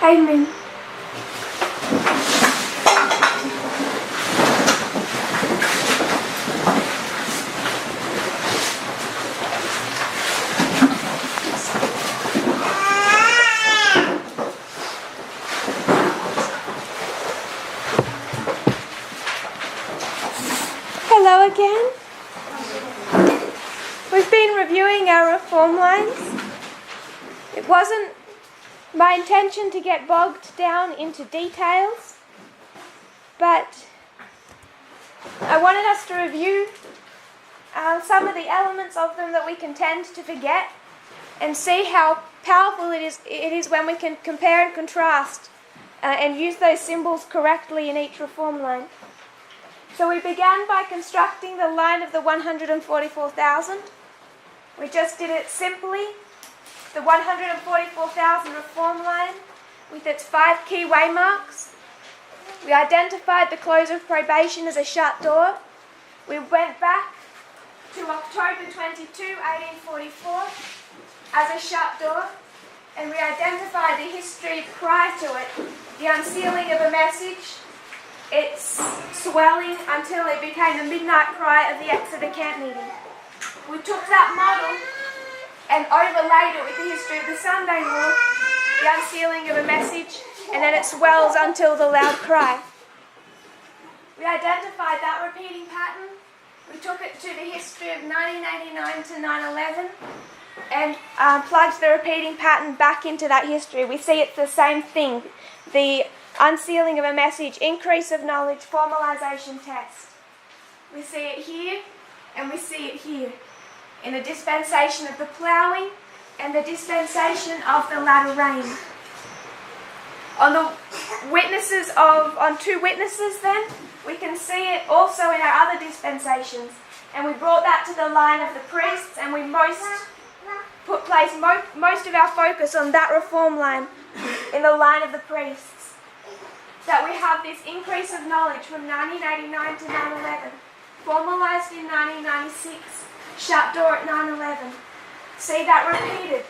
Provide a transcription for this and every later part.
Amen. Hello again. We've been reviewing our reform lines. It wasn't my intention to get bogged down into details, but I wanted us to review some of the elements of them that we can tend to forget and see how powerful it is when we can compare and contrast and use those symbols correctly in each reform line. So we began by constructing the line of the 144,000. We just did it simply. The 144,000 reform line with its 5 key waymarks. We identified the close of probation as a shut door. We went back to October 22, 1844 as a shut door, and we identified the history prior to it, the unsealing of a message, its swelling until it became the midnight cry of the Exeter camp meeting. We took that model and overlaid it with the history of the Sunday law, the unsealing of a message, and then it swells until the loud cry. We identified that repeating pattern. We took it to the history of 1989 to 9/11 and plugged the repeating pattern back into that history. We see it's the same thing. The unsealing of a message, increase of knowledge, formalization test. We see it here and we see it here. In the dispensation of the ploughing and the dispensation of the latter rain. On two witnesses then, we can see it also in our other dispensations. And we brought that to the line of the priests, and we placed most of our focus on that reform line in the line of the priests. That we have this increase of knowledge from 1989 to 9/11, formalized in 1996, shut door at 9/11. See that repeated,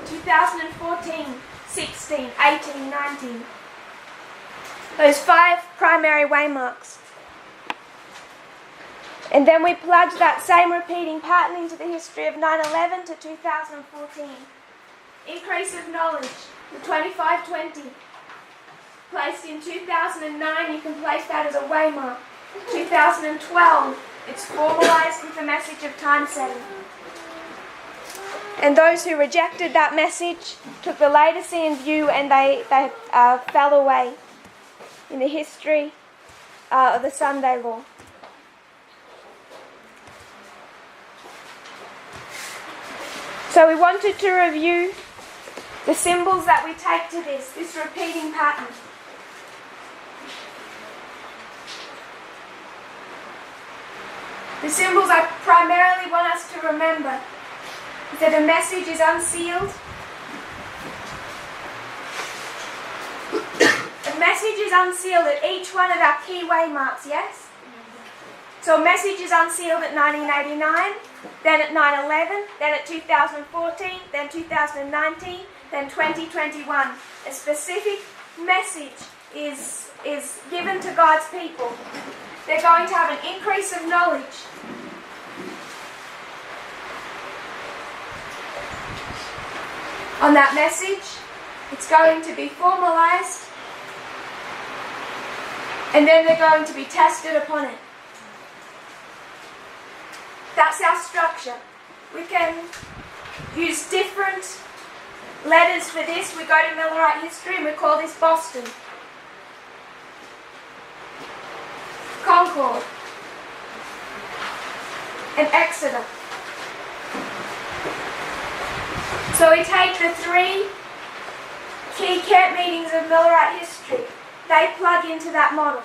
2014, 16, 18, 19. Those 5 primary waymarks. And then we plugged that same repeating pattern into the history of 9/11 to 2014. Increase of knowledge, the 2520. Placed in 2009, you can place that as a waymark. 2012, it's formalized with the message of time setting. And those who rejected that message took the Laodicean view and they fell away in the history of the Sunday law. So we wanted to review the symbols that we take to this repeating pattern. The symbols I primarily want us to remember is that a message is unsealed. A message is unsealed at each one of our key waymarks, yes? So a message is unsealed at 1989, then at 9/11, then at 2014, then 2019, then 2021. A specific message is given to God's people. They're going to have an increase of knowledge. On that message, it's going to be formalized, and then they're going to be tested upon it. That's our structure. We can use different letters for this. We go to Millerite history and we call this Boston, Concord, and Exeter. So we take the 3 key camp meetings of Millerite history. They plug into that model.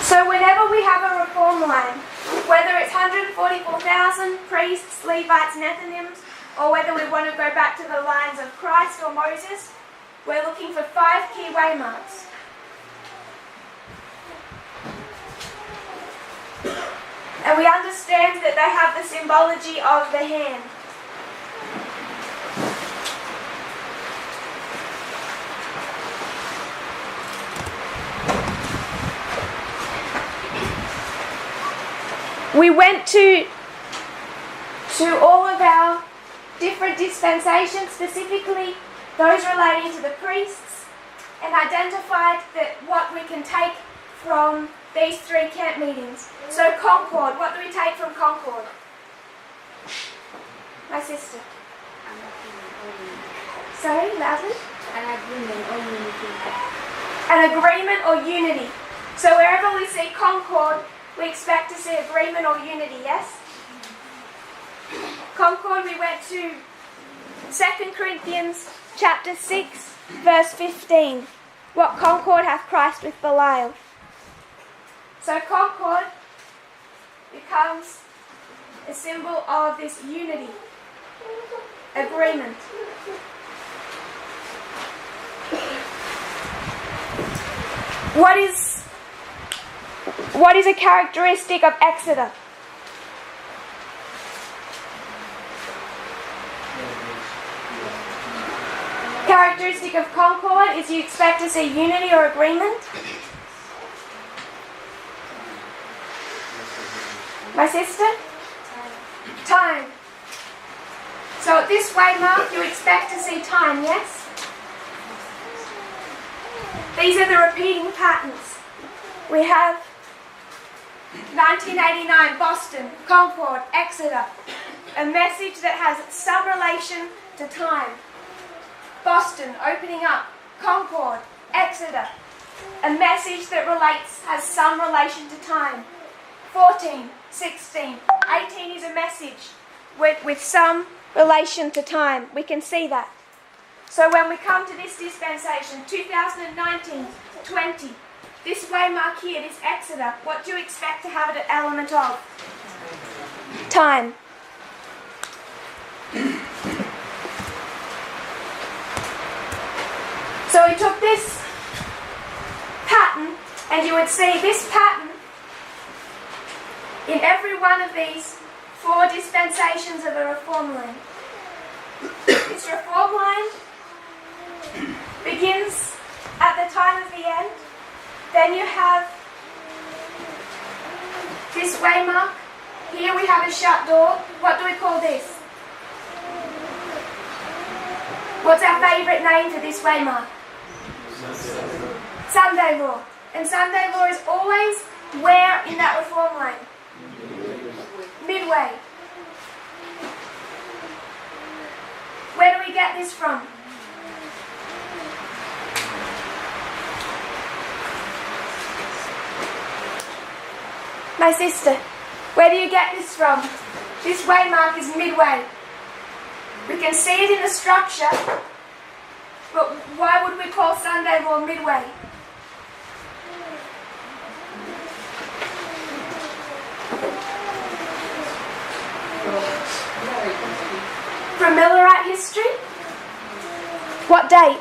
So whenever we have a reform line, whether it's 144,000 priests, Levites, Nethinims, or whether we want to go back to the lines of Christ or Moses, we're looking for 5 key waymarks. And we understand that they have the symbology of the hand. We went to all of our different dispensations, specifically those relating to the priests, and identified that what we can take from these 3 camp meetings. So Concord, what do we take from Concord? My sister. Sorry, loudly? An agreement or unity. An agreement or unity. So wherever we see Concord, we expect to see agreement or unity, yes? Concord, we went to 2 Corinthians chapter 6, verse 15. What concord hath Christ with Belial? So concord becomes a symbol of this unity, agreement. What is a characteristic of Exeter? Characteristic of concord is you expect to see unity or agreement. My sister? Time. So at this Waymark you expect to see time, yes? These are the repeating patterns. We have 1989, Boston, Concord, Exeter. A message that has some relation to time. Boston, opening up. Concord, Exeter. A message that has some relation to time. 14, 16, 18 is a message with some relation to time. We can see that. So when we come to this dispensation, 2019, 20, this Waymark here, this Exeter, what do you expect to have an element of? Time. So we took this pattern, and you would see this pattern in every one of these 4 dispensations of a reform line. This reform line begins at the time of the end. Then you have this Waymark. Here we have a shut door. What do we call this? What's our favourite name for this Waymark? Sunday law. And Sunday law is always where in that reform line? Midway. Where do we get this from? My sister, where do you get this from? This Waymark is midway. We can see it in the structure, but why would we call Sunday law midway? From Millerite history? What date?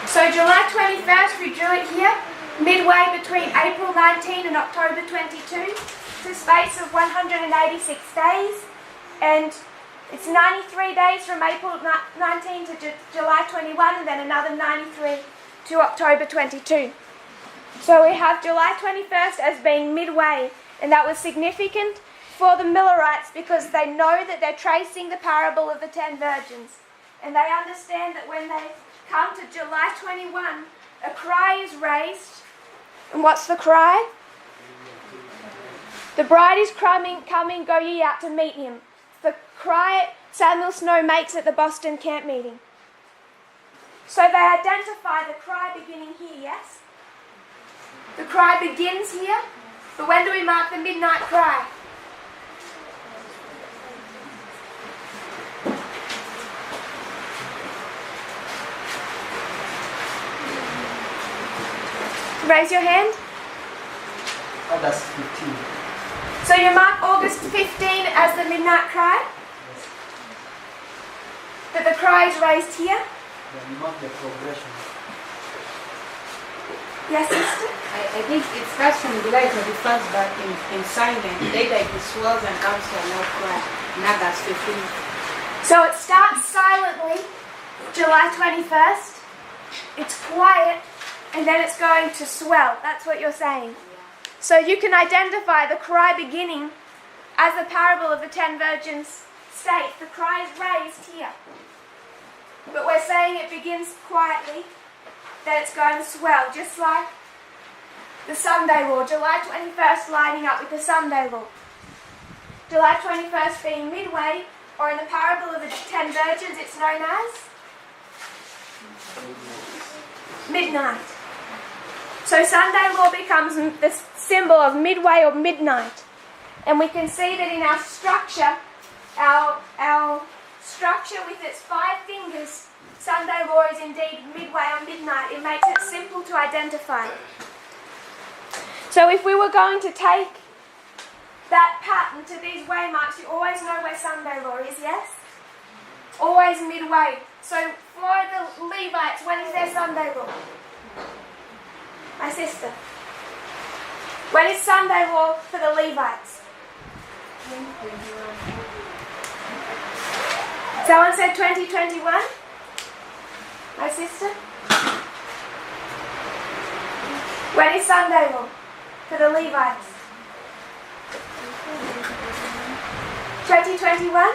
So July 21st, we drew it here, midway between April 19 and October 22. It's a space of 186 days, and it's 93 days from April 19 to July 21, and then another 93 to October 22. So we have July 21st as being midway, and that was significant for the Millerites because they know that they're tracing the parable of the 10 virgins. And they understand that when they come to July 21, a cry is raised. And what's the cry? The bride is coming, go ye out to meet him. The cry Samuel Snow makes at the Boston camp meeting. So they identify the cry beginning here, yes? The cry begins here, but when do we mark the midnight cry? Raise your hand. August 15. So you mark August 15 as the midnight cry? But the cry is raised here? Then mark the progression. Yes, sister? I think it starts from July 31st, but in silent. Later it swells and comes to a loud cry. In August 15th. So it starts silently, July 21st. It's quiet, and then it's going to swell. That's what you're saying. So you can identify the cry beginning as the parable of the 10 virgins states. The cry is raised here. But we're saying it begins quietly, then it's going to swell, just like the Sunday law. July 21st lining up with the Sunday law. July 21st being midway, or in the parable of the 10 virgins, it's known as midnight. So Sunday law becomes the symbol of midway or midnight. And we can see that in our structure, our structure with its 5 fingers, Sunday law is indeed midway or midnight. It makes it simple to identify. So if we were going to take that pattern to these waymarks, you always know where Sunday law is, yes? Always midway. So for the Levites, when is their Sunday law? My sister. When is Sunday law for the Levites? Someone said 2021? My sister? When is Sunday law for the Levites? 2021?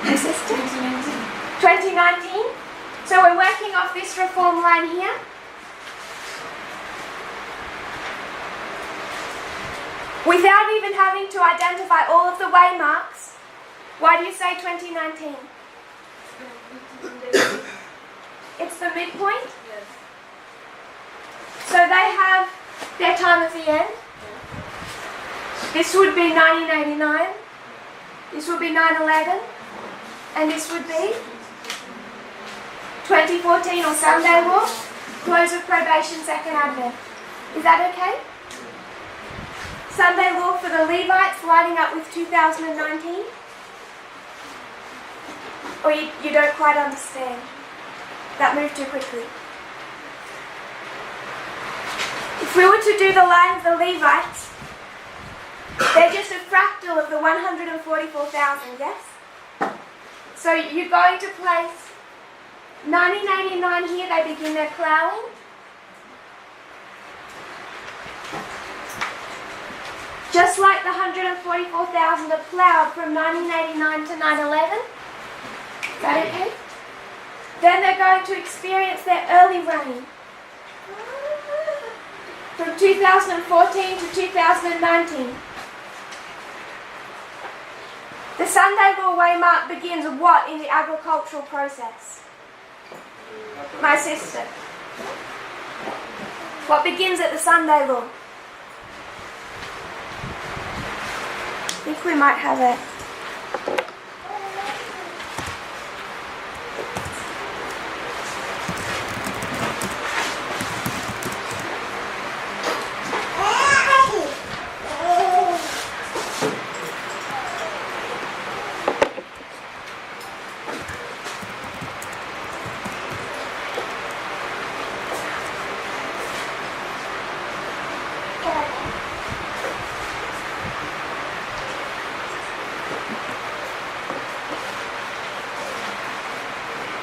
My sister? 2019? So we're working off this reform line here. Without even having to identify all of the waymarks, why do you say 2019? It's the midpoint? Yes. So they have their time at the end. This would be 1989. This would be 9/11. And this would be 2014 or Sunday law, close of probation, second advent. Is that okay? Sunday law for the Levites lining up with 2019? Or you don't quite understand? That moved too quickly. If we were to do the line of the Levites, they're just a fractal of the 144,000, yes? So you're going to place 1989 here, they begin their ploughing. Just like the 144,000 are ploughed from 1989 to 9/11. Is that okay? Then they're going to experience their early rain. From 2014 to 2019. The Sunday law waymark begins what in the agricultural process? My sister. What begins at the Sunday law? I think we might have it.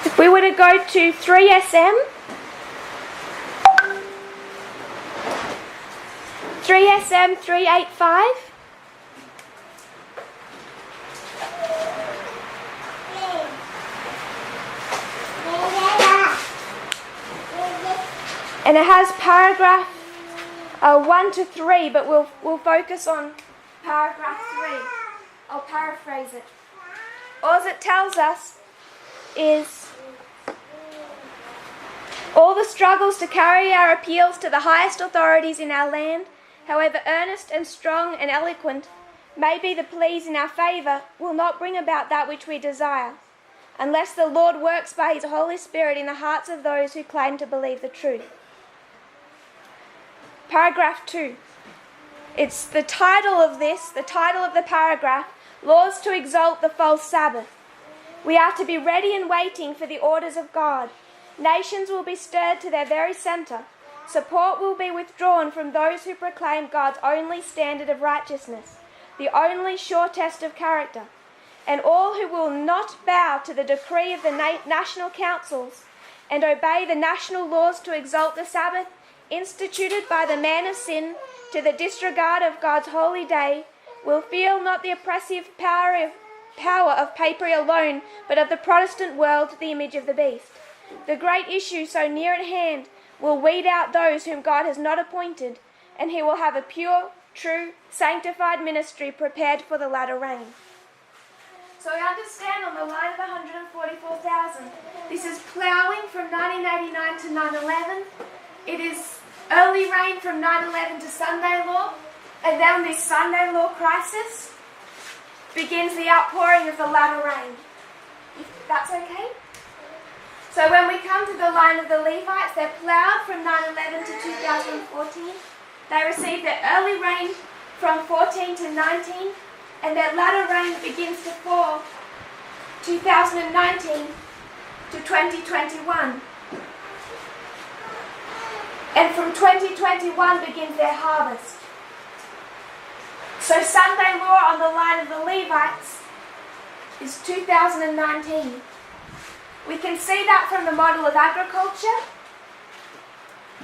If we were to go to 3SM, 385, and it has paragraph 1 to 3, but we'll focus on paragraph 3. I'll paraphrase it. All it tells us is all the struggles to carry our appeals to the highest authorities in our land, however earnest and strong and eloquent may be the pleas in our favour, will not bring about that which we desire, unless the Lord works by his Holy Spirit in the hearts of those who claim to believe the truth. Paragraph 2. It's the title of this, the title of the paragraph, Laws to Exalt the False Sabbath. We are to be ready and waiting for the orders of God. Nations will be stirred to their very center. Support will be withdrawn from those who proclaim God's only standard of righteousness, the only sure test of character. And all who will not bow to the decree of the national councils and obey the national laws to exalt the Sabbath instituted by the man of sin to the disregard of God's holy day will feel not the oppressive power of papery alone, but of the Protestant world, the image of the beast. The great issue so near at hand will weed out those whom God has not appointed, and he will have a pure, true, sanctified ministry prepared for the latter rain. So we understand on the line of 144,000, this is ploughing from 1989 to 9/11. It is early rain from 9/11 to Sunday Law, and then this Sunday Law crisis begins the outpouring of the latter rain. If that's okay? So when we come to the line of the Levites, they're ploughed from 9/11 to 2014. They receive their early rain from 14 to 19, and their latter rain begins to fall 2019 to 2021. And from 2021 begins their harvest. So Sunday Law on the line of the Levites is 2019. We can see that from the model of agriculture,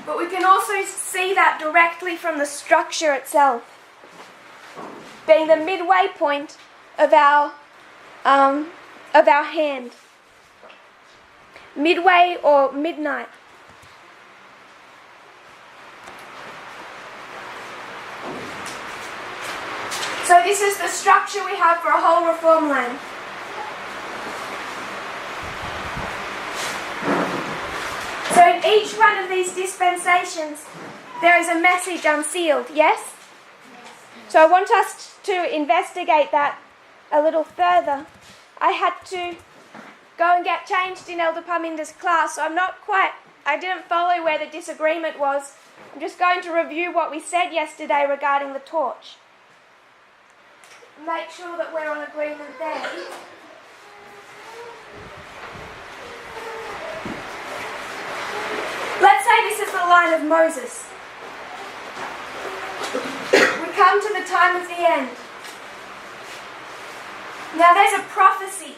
but we can also see that directly from the structure itself, being the midway point of our hand. Midway or midnight. So this is the structure we have for a whole reform land. So in each one of these dispensations, there is a message unsealed, yes? So I want us to investigate that a little further. I had to go and get changed in Elder Paminder's class, so I didn't follow where the disagreement was. I'm just going to review what we said yesterday regarding the torch. Make sure that we're on agreement there. Let's say this is the line of Moses. We come to the time of the end. Now there's a prophecy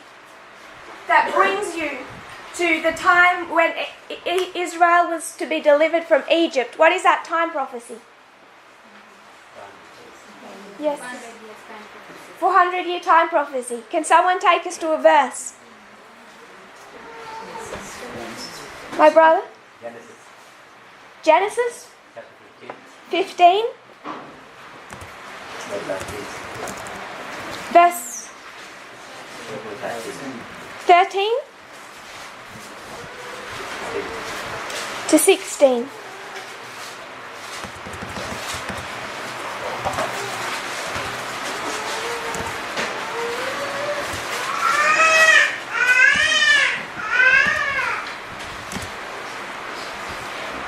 that brings you to the time when Israel was to be delivered from Egypt. What is that time prophecy? Yes. 400-year time prophecy. Can someone take us to a verse? My brother? Genesis? 15? Verse 13 to 16.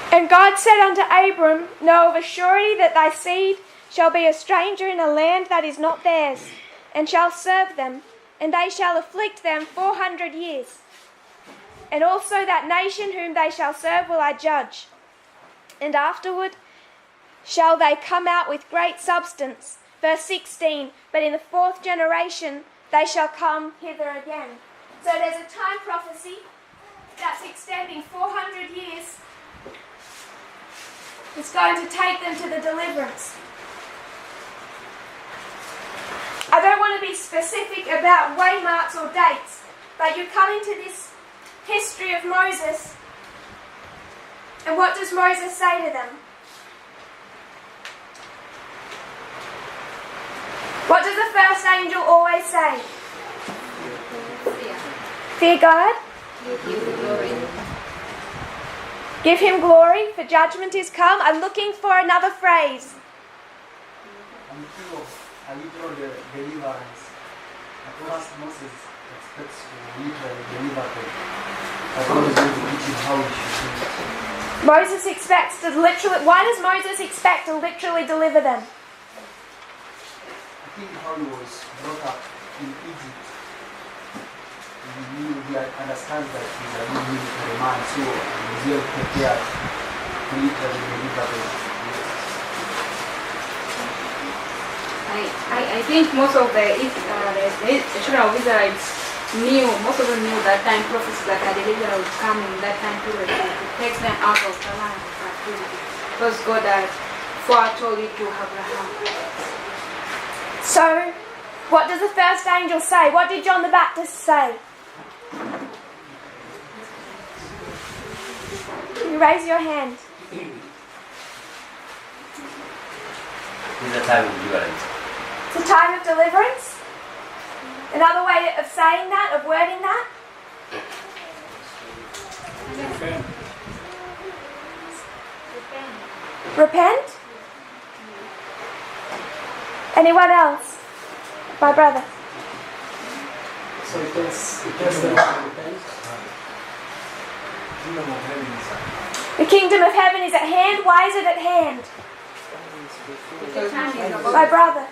And God said unto Abram, Know of a surety that thy seed shall be a stranger in a land that is not theirs, and shall serve them, and they shall afflict them 400 years. And also that nation whom they shall serve will I judge. And afterward shall they come out with great substance. Verse 16, but in the fourth generation they shall come hither again. So there's a time prophecy that's extending 400 years. It's going to take them to the deliverance. I don't want to be specific about waymarks or dates, but you come into this history of Moses, and what does Moses say to them? What does the first angel always say? Fear God. Give him glory, for judgment is come. I'm looking for another phrase. I'm looking of a literal deliverance. At first Moses expects to literally deliver them. But God is going to teach him how he should do it. Moses expects to literally... Why does Moses expect to literally deliver them? I think how he was brought up in Egypt. he understands that he's a new military man, so he's well prepared to literally deliver them. I think most of the children of Israelites most of them knew that time prophecies that a deliverer would come in that time period to take them out of the land of captivity. Because God had foretold it to Abraham. So, what does the first angel say? What did John the Baptist say? You raise your hand. It's a time of deliverance. It's a time of deliverance. Another way of saying that, of wording that? Repent? Anyone else? My brother. So it tells them to repent. The kingdom of heaven is at hand. Why is it at hand? The time is about. My brother.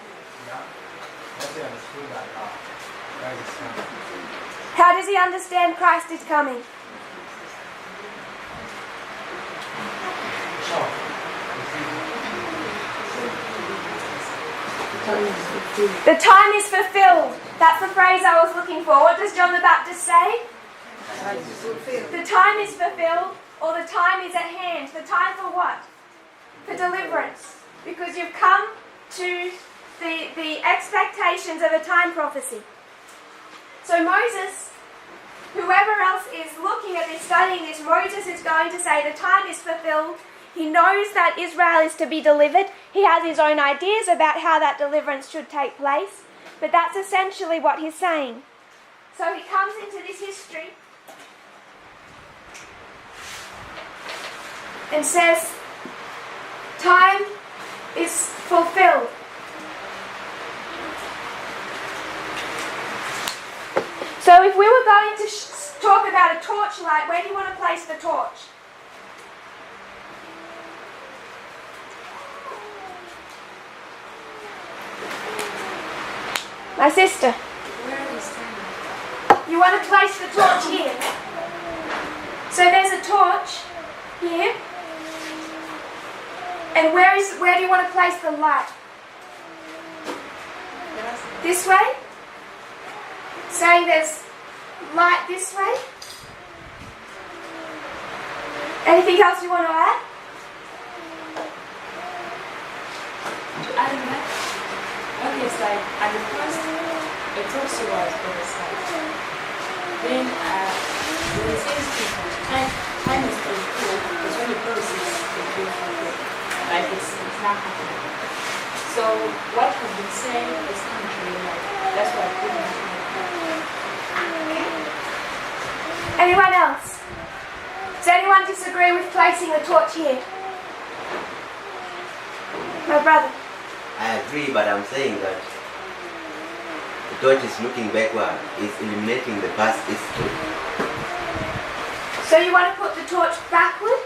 How does he understand Christ is coming? The time is fulfilled. That's the phrase I was looking for. What does John the Baptist say? The time is fulfilled, or the time is at hand. The time for what? For deliverance. Because you've come to the expectations of a time prophecy. So Moses, whoever else is looking at this, studying this, Moses is going to say the time is fulfilled. He knows that Israel is to be delivered. He has his own ideas about how that deliverance should take place. But that's essentially what he's saying. So he comes into this history and says, time is fulfilled. So if we were going to talk about a torchlight, where do you want to place the torch? My sister. You want to place the torch here. So there's a torch here. And where do you want to place the light? This way? Saying there's light this way? Anything else you want to add? Okay, it's like at the first, it also was prophesied. Then, when it says time is fulfilled, it's when the prophecy is fulfilled. Like it's not happening. So, what has been said is coming to real life. That's what I think. Anyone else? Does anyone disagree with placing the torch here? My brother. I agree, but I'm saying that the torch is looking backward, it's eliminating the past history. So you want to put the torch backward?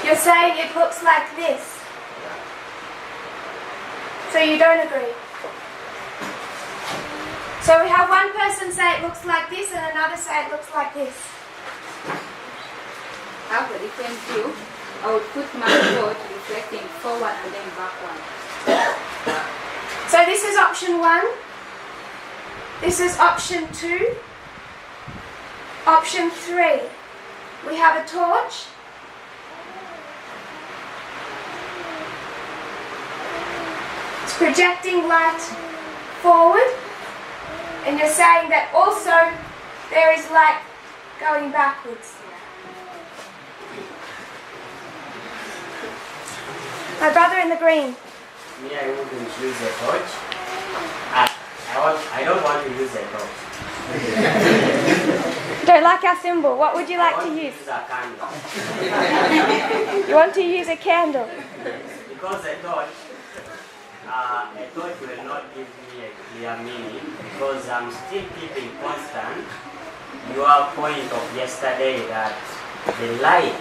You're saying it looks like this. So you don't agree? So we have one person say it looks like this and another say it looks like this. I have a different view. I would put my torch reflecting forward and then backward. So this is option 1. This is option 2. Option 3. We have a torch. It's projecting light forward. And you're saying that also there is light going backwards. My brother in the green. Me, I wouldn't use a torch. I don't want to use a torch. Don't like our symbol. What would you like I to want use? a candle. You want to use a candle. Because a torch will not give me a clear meaning, because I'm still keeping constant your point of yesterday that the light,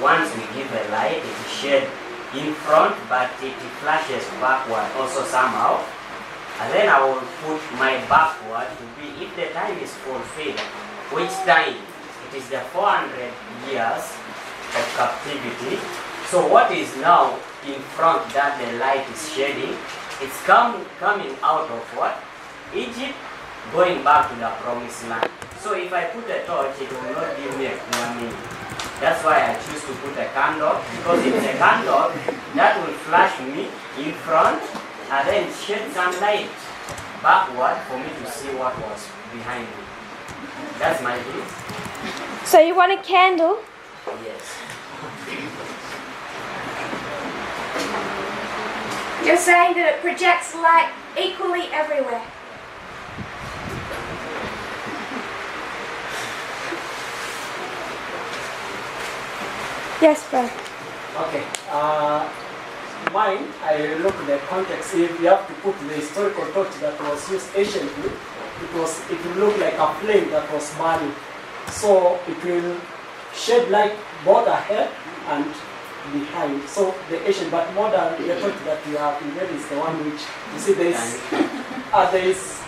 once we give a light, it shed in front, but it flashes backward also somehow. And then I will put my backward to be, if the time is fulfilled, which time? It is the 400 years of captivity. So what is now in front that the light is shedding, it's coming out of what? Egypt, going back to the promised land. So if I put a torch, it will not give me a clear meaning. That's why I choose to put a candle, because it's a candle that will flash me in front and then shed some light backward for me to see what was behind me. That's my view. So you want a candle? Yes. You're saying that it projects light equally everywhere. Yes, bro. Okay. Mine, I look at the context. If you have to put the historical torch that was used anciently, it will look like a flame that was burning. So it will shed light both ahead and behind. So the ancient, but modern, the torch that you have in there is the one which you see there is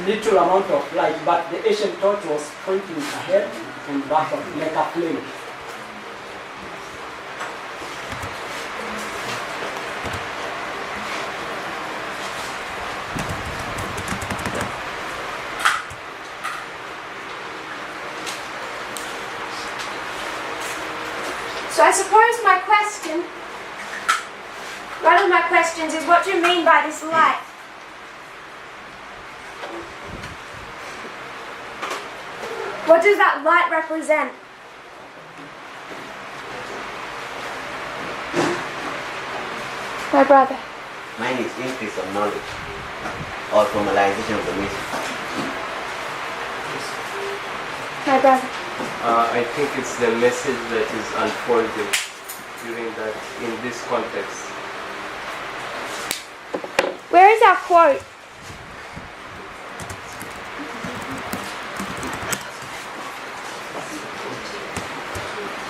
little amount of light, but the ancient torch was pointing ahead and backward like a flame. So I suppose one of my questions is, what do you mean by this light? What does that light represent? My brother. Mine is increase of knowledge or formalization of the message. My brother. I think it's the message that is unfolding in this context. Where is our quote?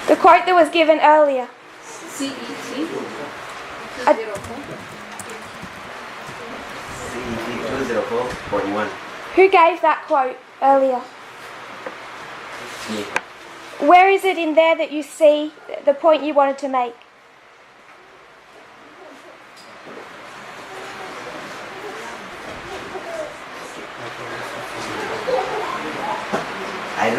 The quote that was given earlier. CET 204.1. Who gave that quote earlier? Me. Where is it in there that you see the point you wanted to make? I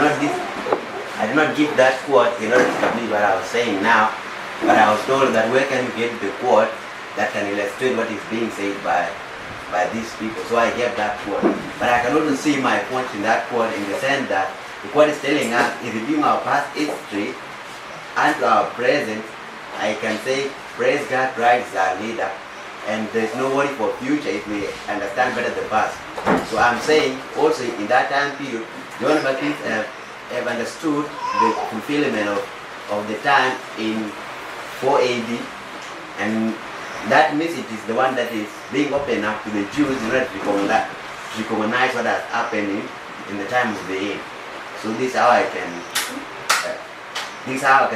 did not give that quote in order to complete what I was saying now, but I was told that where can you get the quote that can illustrate what is being said by these people. So I gave that quote. But I can also see my point in that quote in the sense that the quote is telling us, is reviewing our past history and our present. I can say, praise God, Christ is our leader, and there's no worry for future if we understand better the past. So I'm saying also in that time period, John the Baptist have understood the fulfillment of the time in 4 AD, and that message is the one that is being opened up to the Jews in order to recognize what has happened in the time of the end. So this is how I can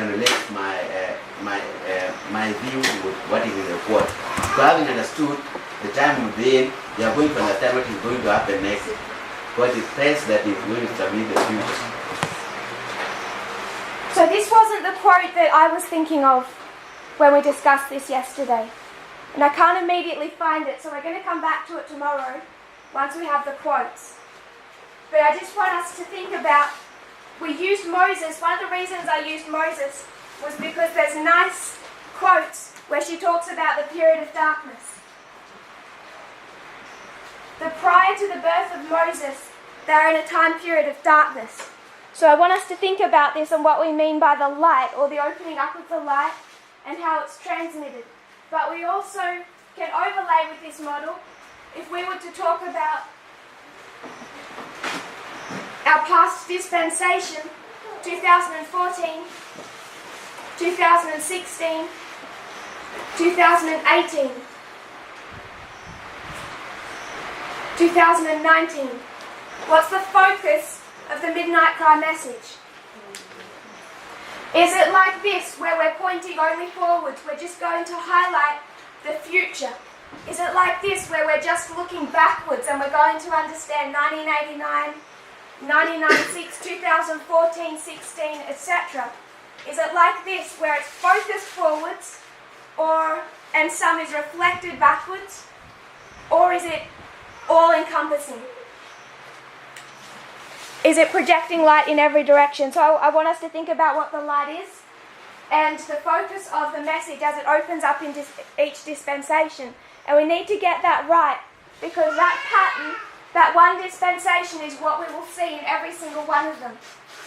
relate my view with what is in the quote. So having understood the time of the end, they are going to understand what is going to happen next. What is Tess that is going to establish the future. So this wasn't the quote that I was thinking of when we discussed this yesterday. And I can't immediately find it, so we're going to come back to it tomorrow once we have the quotes. But I just want us to think about, we used Moses. One of the reasons I used Moses was because there's nice quotes where she talks about the period of darkness. Prior to the birth of Moses, they're in a time period of darkness. So I want us to think about this and what we mean by the light, or the opening up of the light, and how it's transmitted. But we also can overlay with this model, if we were to talk about our past dispensation, 2014, 2016, 2018, 2019. What's the focus of the Midnight Cry message? Is it like this, where we're pointing only forwards? We're just going to highlight the future. Is it like this, where we're just looking backwards and we're going to understand 1989, 1996, 2014, 16, etc.? Is it like this, where it's focused forwards, and some is reflected backwards? Or is it all-encompassing? Is it projecting light in every direction? So I want us to think about what the light is and the focus of the message as it opens up in each dispensation. And we need to get that right, because that pattern, that one dispensation, is what we will see in every single one of them.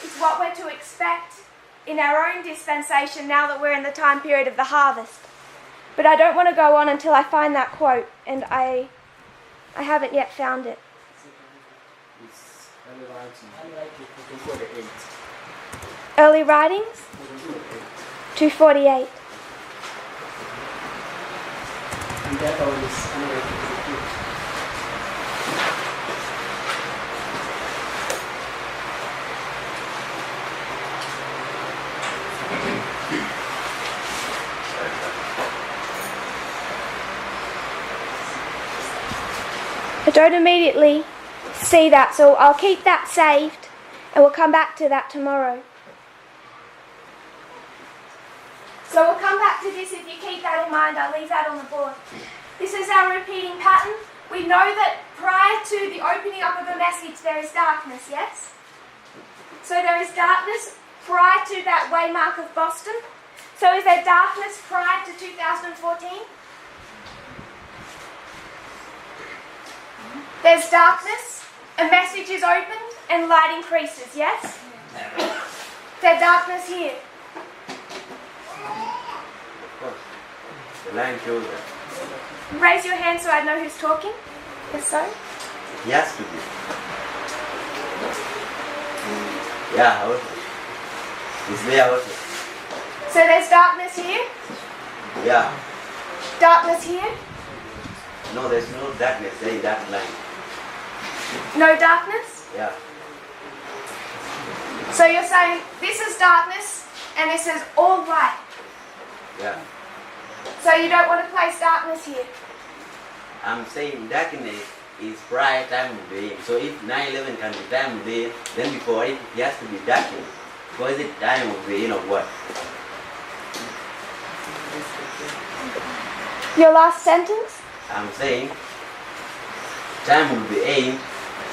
It's what we're to expect in our own dispensation now that we're in the time period of the harvest. But I don't want to go on until I find that quote, and I haven't yet found it. It's unlikely. Early writings? 248. And that one is unlikely. I don't immediately see that, so I'll keep that saved and we'll come back to that tomorrow. So we'll come back to this. If you keep that in mind, I'll leave that on the board. This is our repeating pattern. We know that prior to the opening up of a message there is darkness, yes? So there is darkness prior to that Waymark of Boston. So is there darkness prior to 2014? There's darkness, a message is opened, and light increases, yes? There's darkness here. Of course. The line shows that. Raise your hand so I know who's talking. Yes, sir? He has to be. Yeah, also. It's there also. So there's darkness here, Yeah. darkness here, No, there's no darkness there in that line. no darkness. Yeah. So you're saying this is darkness and this is all light. Yeah. So you don't want to place darkness here. I'm saying darkness is prior time of the end. So if 9/11 can be time of the end, then before it has to be darkness. Because it's time of the end of what? Your last sentence? I'm saying time of the end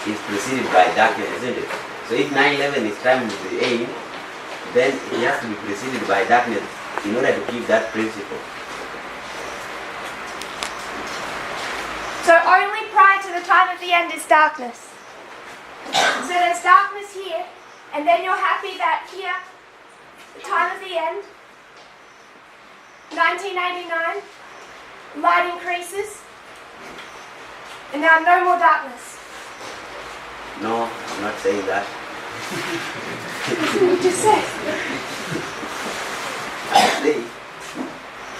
is preceded by darkness, isn't it? So if 9/11 is time of the end, then it has to be preceded by darkness in order to keep that principle. So only prior to the time of the end is darkness. So there's darkness here, and then you're happy that here, the time of the end, 1989, light increases, and now no more darkness. No, I'm not saying that. You just said. I say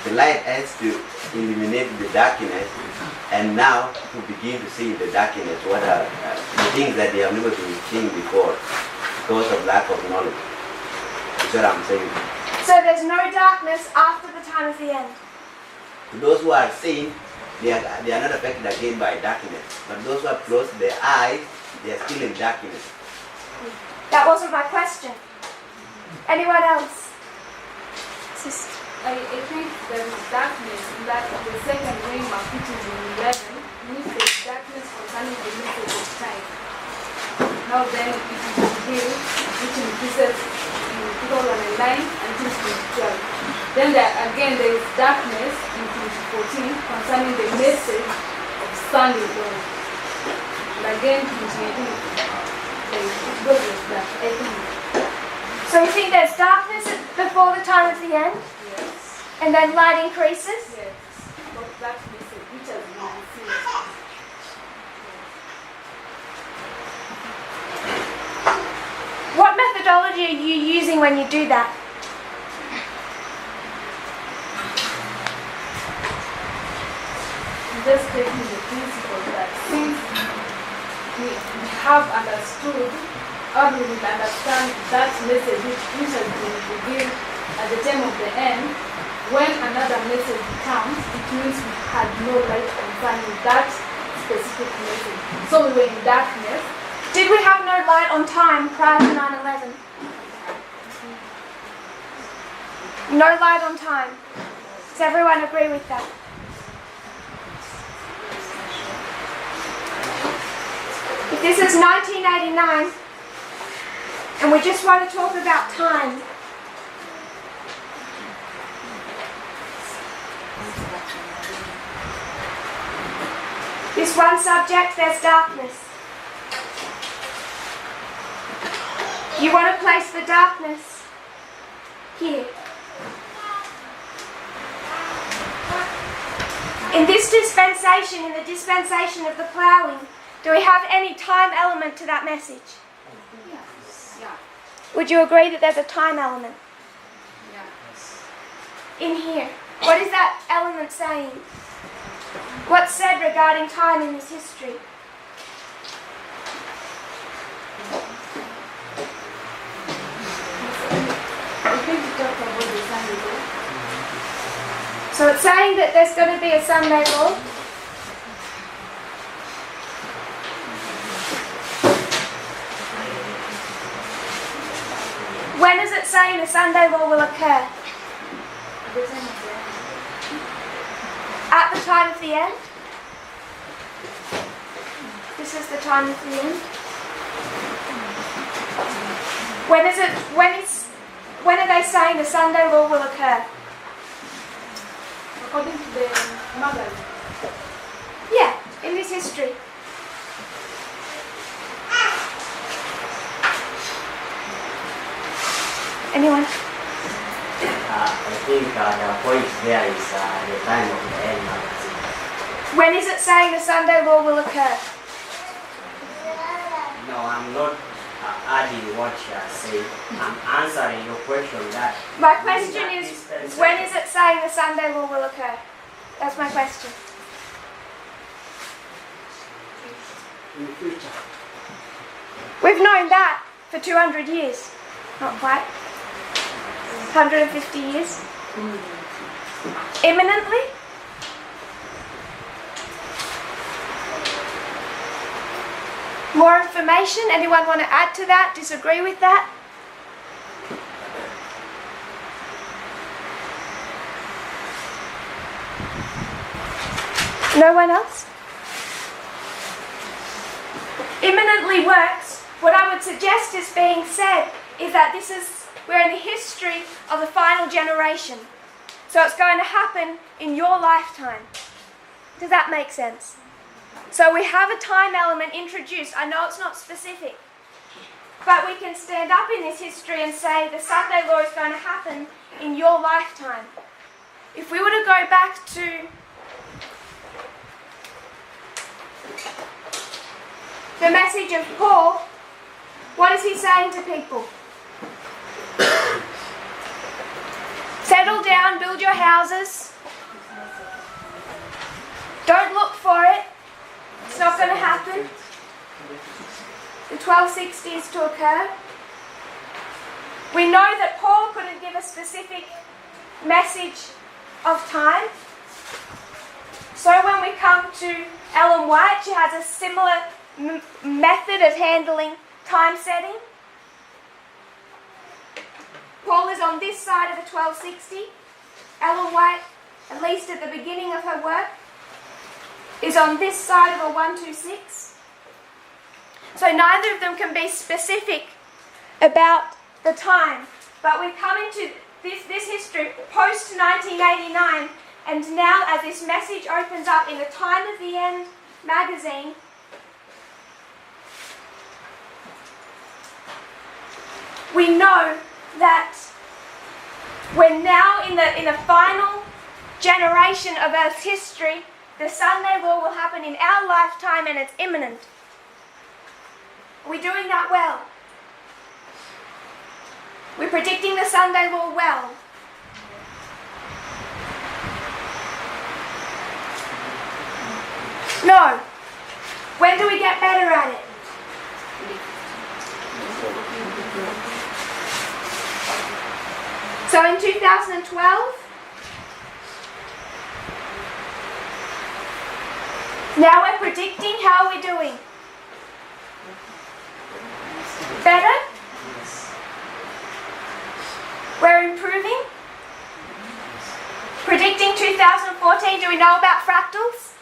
the light has to eliminate the darkness, and now to begin to see in the darkness what are the things that they have never been seeing before because of lack of knowledge. That's what I'm saying. So there's no darkness after the time of the end. To those who are seeing, they are not affected again by darkness. But those who have closed their eyes, they are still in darkness. That wasn't my question. Anyone else? I think there is darkness in that the second Waymark, which is in 11, means there's darkness concerning the message of time. Now then it is revealed, which increases in 2009 until 2012. Then there is darkness in 2014 concerning the message of Sunday dawn. And again, 2018, it goes like that, I think. So you think there's darkness before the time of the end, Yes. and then light increases? Yes. But that message, which has been received. What methodology are you using when you do that? Just taking the principle that since we have understood or we will understand that message which has been revealed at the time of the end, when another message comes, it means we had no light concerning that specific message. So we were in darkness. Did we have no light on time prior to 9/11? No light on time. Does everyone agree with that? If this is 1989, and we just want to talk about time, this one subject, there's darkness. You want to place the darkness here. In this dispensation, in the dispensation of the ploughing, do we have any time element to that message? Yeah. Would you agree that there's a time element Yeah. in here? What is that element saying? What's said regarding time in this history? I think you talked about the Sunday law. So it's saying that there's going to be a Sunday law. When is it saying the Sunday law will occur? The time of the end. At the time of the end? This is the time of the end. When are they saying the Sunday law will occur? According to the magazine. Yeah, in this history. Anyone? I think the point there is the time of the end magazine. When is it saying the Sunday law will occur? No, I'm not adding what you are saying. I'm answering your question that... My question is, when is it saying the Sunday law will occur? That's my question. In the future. We've known that for 200 years. Not quite. 150 years. Imminently? More information? Anyone want to add to that? Disagree with that? No one else? Imminently works. What I would suggest is being said is that we're in the history of the final generation. So it's going to happen in your lifetime. Does that make sense? So we have a time element introduced. I know it's not specific, but we can stand up in this history and say the Sunday law is going to happen in your lifetime. If we were to go back to the message of Paul, what is he saying to people? Settle down, build your houses. Don't look for it. It's not going to happen. The 1260s to occur. We know that Paul couldn't give a specific message of time. So when we come to Ellen White, she has a similar method of handling time setting. Paul is on this side of the 1260. Ellen White, at least at the beginning of her work, is on this side of a 126. So neither of them can be specific about the time. But we come into this history post 1989, and now as this message opens up in the Time of the End magazine, we know that we're now in the final generation of Earth's history. The Sunday law will happen in our lifetime, and it's imminent. Are we doing that well? We're predicting the Sunday law well. No. When do we get better at it? So in 2012, Now we're predicting. How are we doing? Better? We're improving? Predicting 2014, do we know about fractals?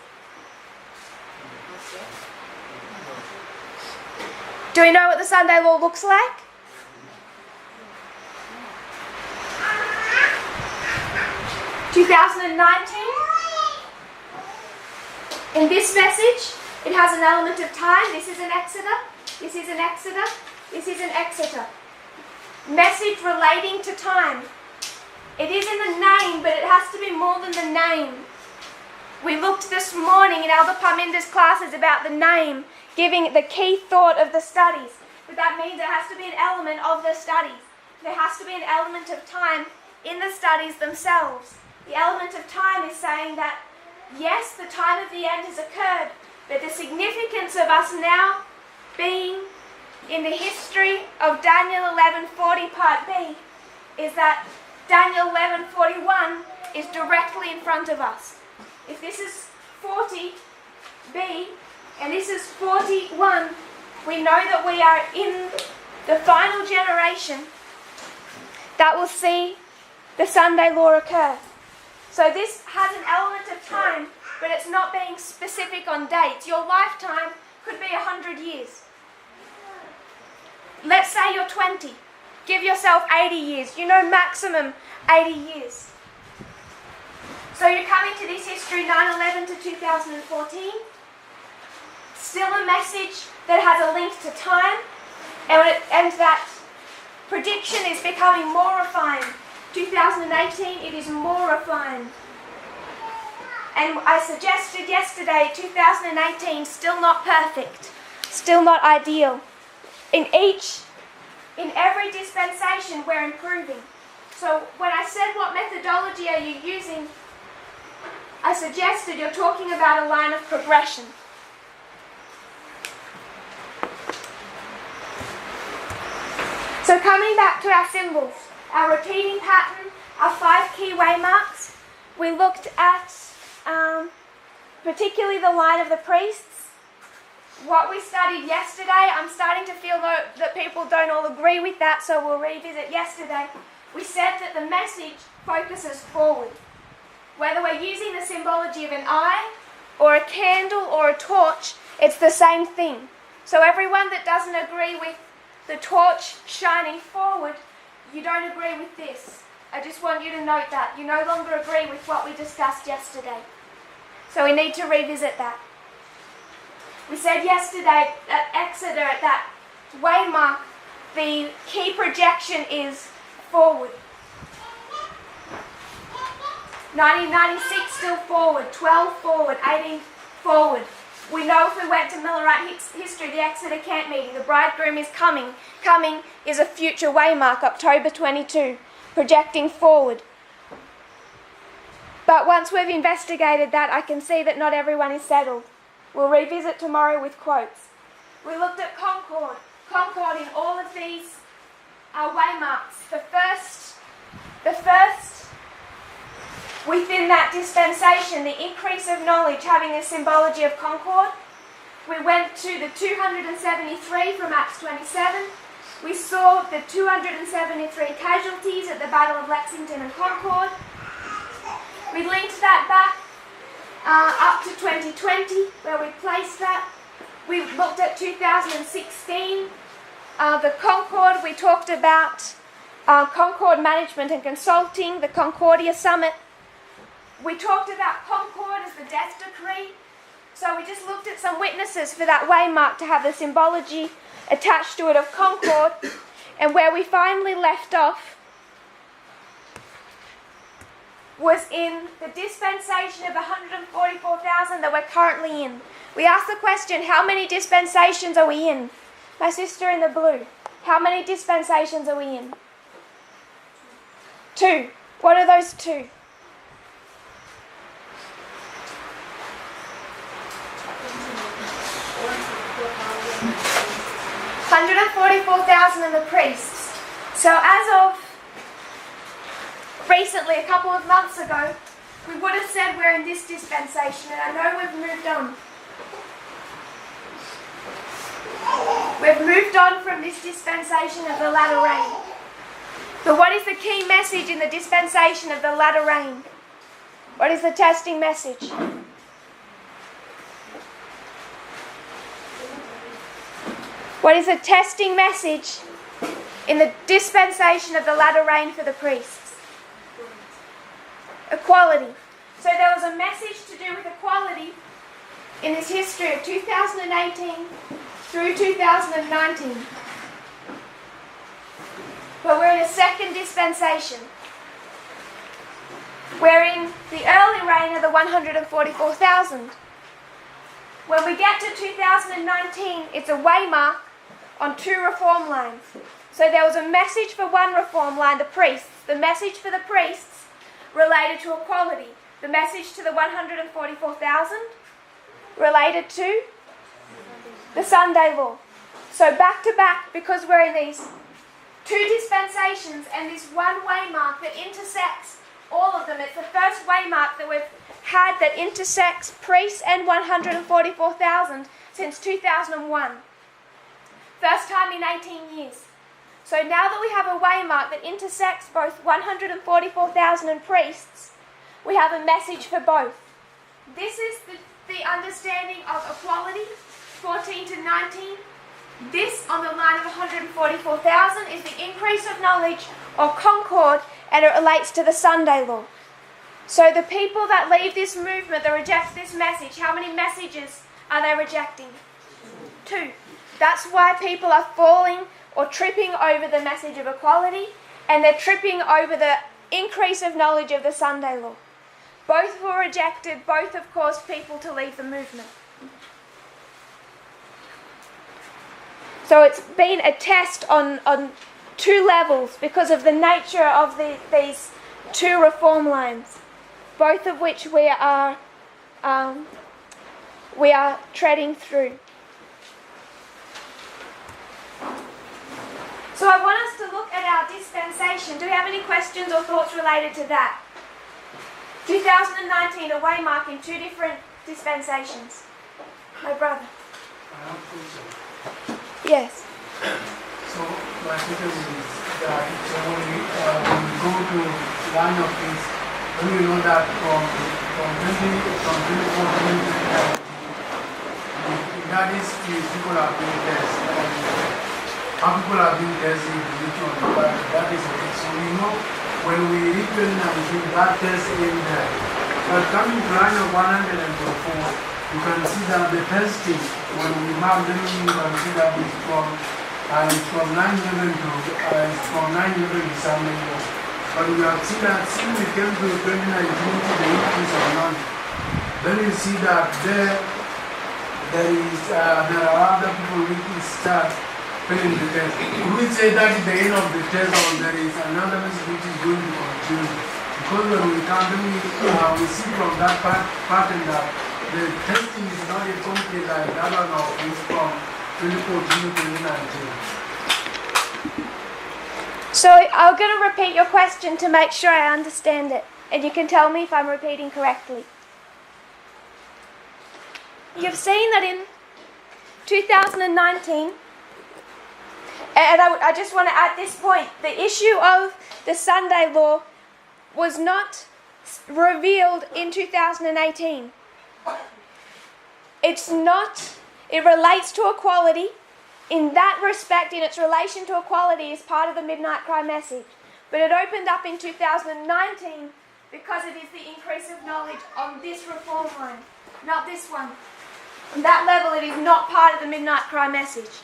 Do we know what the Sunday law looks like? In this message, it has an element of time. This is an Exeter, this is an Exeter, this is an Exeter. Message relating to time. It is in the name, but it has to be more than the name. We looked this morning in Elder Parminder's classes about the name, giving the key thought of the studies. But that means there has to be an element of the studies. There has to be an element of time in the studies themselves. The element of time is saying that, yes, the time of the end has occurred, but the significance of us now being in the history of Daniel 11:40 part B is that Daniel 11:41 is directly in front of us. If this is 40b and this is 41, we know that we are in the final generation that will see the Sunday law occur. So this has an element of time, but it's not being specific on dates. Your lifetime could be 100 years. Let's say you're 20. Give yourself 80 years. You know, maximum 80 years. So you're coming to this history 9/11 to 2014. Still a message that has a link to time, and that prediction is becoming more refined. 2018, it is more refined. And I suggested yesterday, 2018, still not perfect, still not ideal. In every dispensation, we're improving. So when I said what methodology are you using, I suggested you're talking about a line of progression. So coming back to our symbols, our repeating pattern, our 5 key waymarks, we looked at particularly the line of the priests. What we studied yesterday, I'm starting to feel that people don't all agree with that, so we'll revisit yesterday. We said that the message focuses forward. Whether we're using the symbology of an eye, or a candle, or a torch, it's the same thing. So everyone that doesn't agree with the torch shining forward, you don't agree with this. I just want you to note that. You no longer agree with what we discussed yesterday. So we need to revisit that. We said yesterday at Exeter, at that waymark, the key projection is forward. 1996 still forward, 12 forward, 18 forward. We know if we went to Millerite history, the Exeter camp meeting, the bridegroom is coming. Coming is a future waymark, October 22, projecting forward. But once we've investigated that, I can see that not everyone is settled. We'll revisit tomorrow with quotes. We looked at Concord. Concord in all of these waymarks. The first within that dispensation, the increase of knowledge having the symbology of Concord. We went to the 273 from Acts 27. We saw the 273 casualties at the Battle of Lexington and Concord. We linked that back up to 2020, where we placed that. We looked at 2016. The Concord, we talked about Concord Management and Consulting, the Concordia Summit. We talked about Concord as the death decree. So we just looked at some witnesses for that waymark to have the symbology attached to it of Concord. And where we finally left off was in the dispensation of 144,000 that we're currently in. We asked the question, how many dispensations are we in? My sister in the blue, how many dispensations are we in? 2. What are those 2? $144,000 in the priests. So as of recently, a couple of months ago, we would have said we're in this dispensation, and I know we've moved on. We've moved on from this dispensation of the latter rain. But what is the key message in the dispensation of the latter rain? What is the testing message? What is the testing message in the dispensation of the latter rain for the priests? Equality. So there was a message to do with equality in this history of 2018 through 2019. But we're in a second dispensation. We're in the early reign of the 144,000. When we get to 2019, it's a waymark on 2 reform lines. So there was a message for one reform line, the priests. The message for the priests related to equality. The message to the 144,000 related to the Sunday law. So back to back, because we're in these 2 dispensations and this one waymark that intersects all of them. It's the first waymark that we've had that intersects priests and 144,000 since 2001. First time in 18 years. So now that we have a waymark that intersects both 144,000 and priests, we have a message for both. This is the understanding of equality, 14 to 19. This, on the line of 144,000, is the increase of knowledge or concord, and it relates to the Sunday law. So the people that leave this movement, that reject this message, how many messages are they rejecting? 2. That's why people are falling or tripping over the message of equality, and they're tripping over the increase of knowledge of the Sunday law. Both were rejected, both have caused people to leave the movement. So it's been a test on 2 levels because of the nature of these 2 reform lines, both of which we are treading through. So I want us to look at our dispensation. Do we have any questions or thoughts related to that? 2019, a waymark in 2 different dispensations. My brother. I have also. Yes. So my question is that when we go to line of things, when we know that from 2014, that is people are being tested. How people are being tested in religion, but that is okay. So we know when we read 2019, that test in there. But coming to line of 104, you can see that the testing, when we mark them, you can see that it's from 900 to something else. But we have seen that since we came to 2019 to the increase of knowledge, then you see that there are other people who start failing the test. Could we say that at the end of the test, or there is another message which is going to continue? Because when we come, we see from that pattern that the testing is not a complete like that one of it's from 2014 to 2019. So I'm going to repeat your question to make sure I understand it, and you can tell me if I'm repeating correctly. You've seen that in 2019, and I just want to add this point, the issue of the Sunday law was not revealed in 2018. It relates to equality. In that respect, in its relation to equality, is part of the Midnight Cry message. But it opened up in 2019 because it is the increase of knowledge on this reform line, not this one. On that level, it is not part of the Midnight Cry message.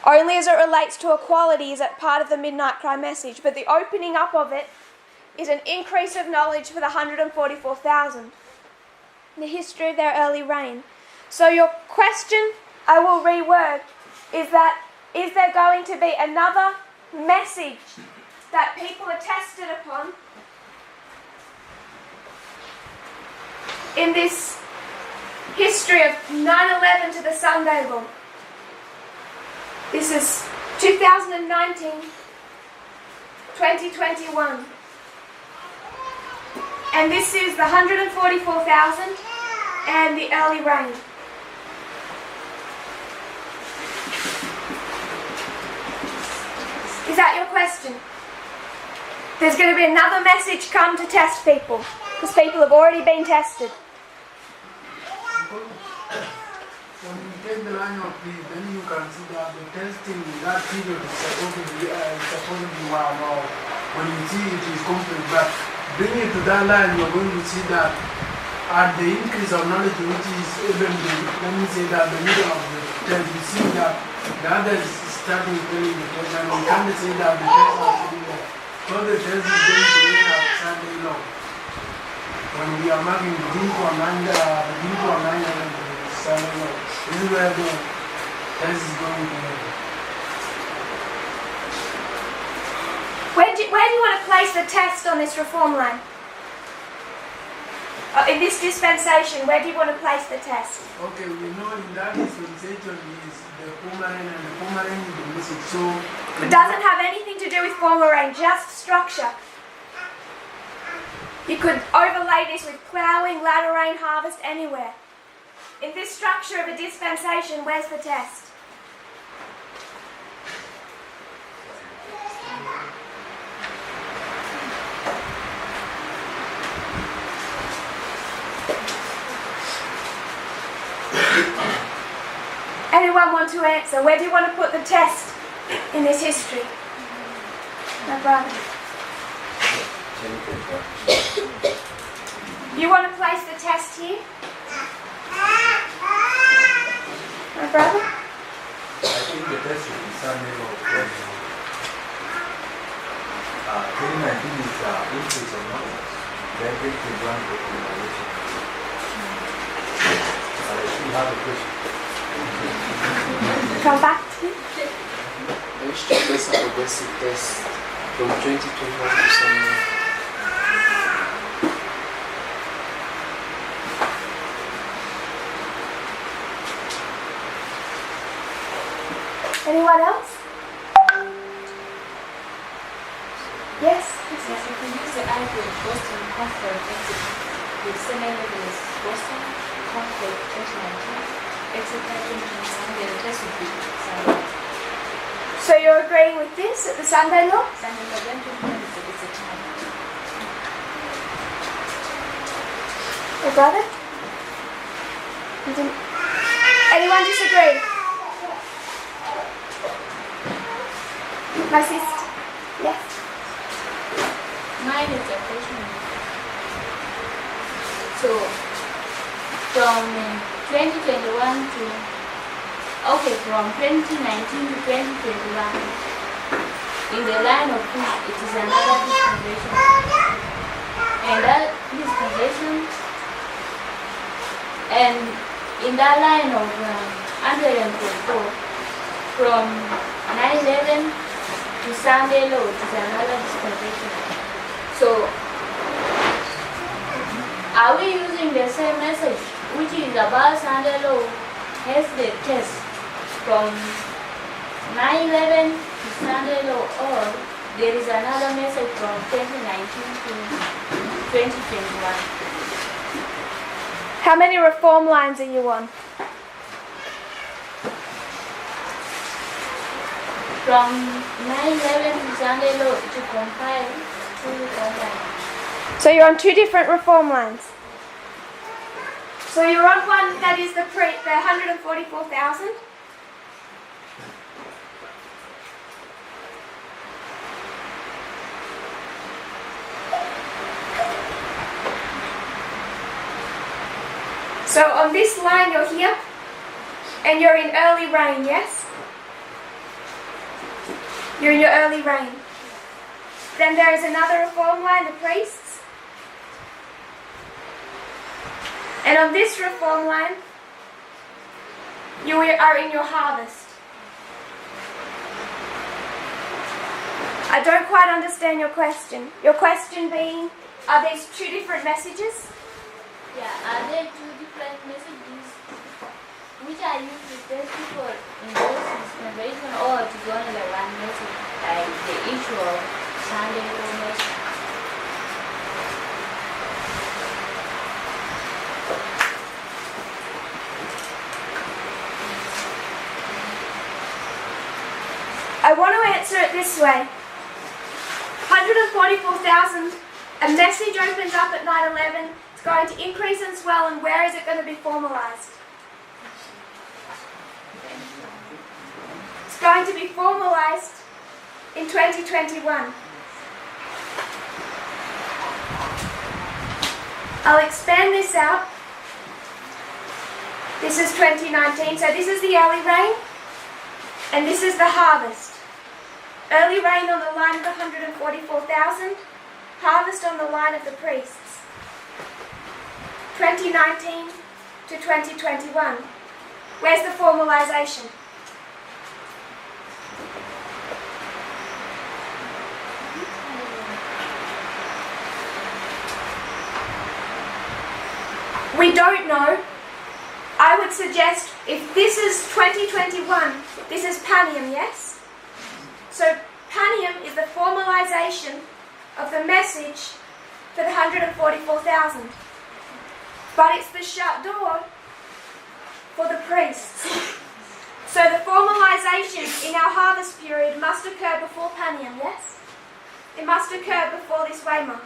Only as it relates to equality is it part of the Midnight Cry message. But the opening up of it is an increase of knowledge for the 144,000. The history of their early reign. So your question, I will reword, is there going to be another message that people are tested upon in this history of 9/11 to the Sunday law? This is 2019, 2021. And this is the 144,000 and the early reign. that your question? There's going to be another message come to test people, because people have already been tested. When you take the line of peace, then you can see that the testing, that period is supposed to be 1 hour. When you see it is complete, but bring it to that line, you're going to see that at the increase of knowledge, which is even the, let me say that the middle of the test, you see that the other is starting failing the test, and we can't say that the test has to be there. So the test is going to end at Sunday long. When we are marking the Dinko and Sunday long, this is where the test is going to end. Where do you want to place the test on this reform line? In this dispensation, where do you want to place the test? Okay, we know in that dispensation is the Pomeranian, and the Pomeranian is the message. So It doesn't have anything to do with form or rain, just structure. You could overlay this with ploughing, latter rain, harvest, anywhere. In this structure of a dispensation, where's the test? Anyone want to answer? Where do you want to put the test in this history? My brother. You want to place the test here? My brother? I think the test is the same level of 2019 is increase of knowledge. Then 2021 is evaluation. I still have a question. Come back to you. I wish to place a progressive test from 2021 to somewhere. Anyone else? Yes? Yes, you can use the idea of Boston Conference entity. The same level is Boston Conference 2019, except that 2021, the test would be Sunday. So you're agreeing with this at the Sunday law? Sunday, but then 2020 is the time. Your brother? You didn't... Anyone disagree? My sister? Yes? Mine is a freshman. So, from 2021 to, from 2019 to 2021, in the line of peace, it is another dispensation. And that dispensation, and in that line of 124, from 9/11 to Sunday law, it is another dispensation. So, are we using the same message, which is about Sunday law, as the test from 9/11 to Sunday law, or there is another message from 2019 to 2021? How many reform lines are you on? From 9/11 to Sunday law to compile to compile. So you're on two different reform lines. So you're on one that is the 144,000. So on this line you're here, and you're in early rain, yes? You're in your early rain. Then there is another reform line, the priests. And on this reform line, you are in your harvest. I don't quite understand your question. Your question being, are these two different messages? Yeah, are there two different messages which are used to test people in those dispensation, or it is only one message, like the issue of Sunday law message? I want want to answer it this way. 144,000, a message opens up at 9/11, it's going to increase and swell, and where is it going to be formalized? It's going to be formalized in 2021. I'll expand this out. This is 2019, so this is the early rain, and this is the harvest. Early rain on the line of 144,000, harvest on the line of the priests. 2019 to 2021. Where's the formalization? We don't know. I would suggest if this is 2021, this is Panium, yes? So Panium is the formalization of the message for the 144,000. But it's the shut door for the priests. So the formalization in our harvest period must occur before Panium, yes? It must occur before this Waymark.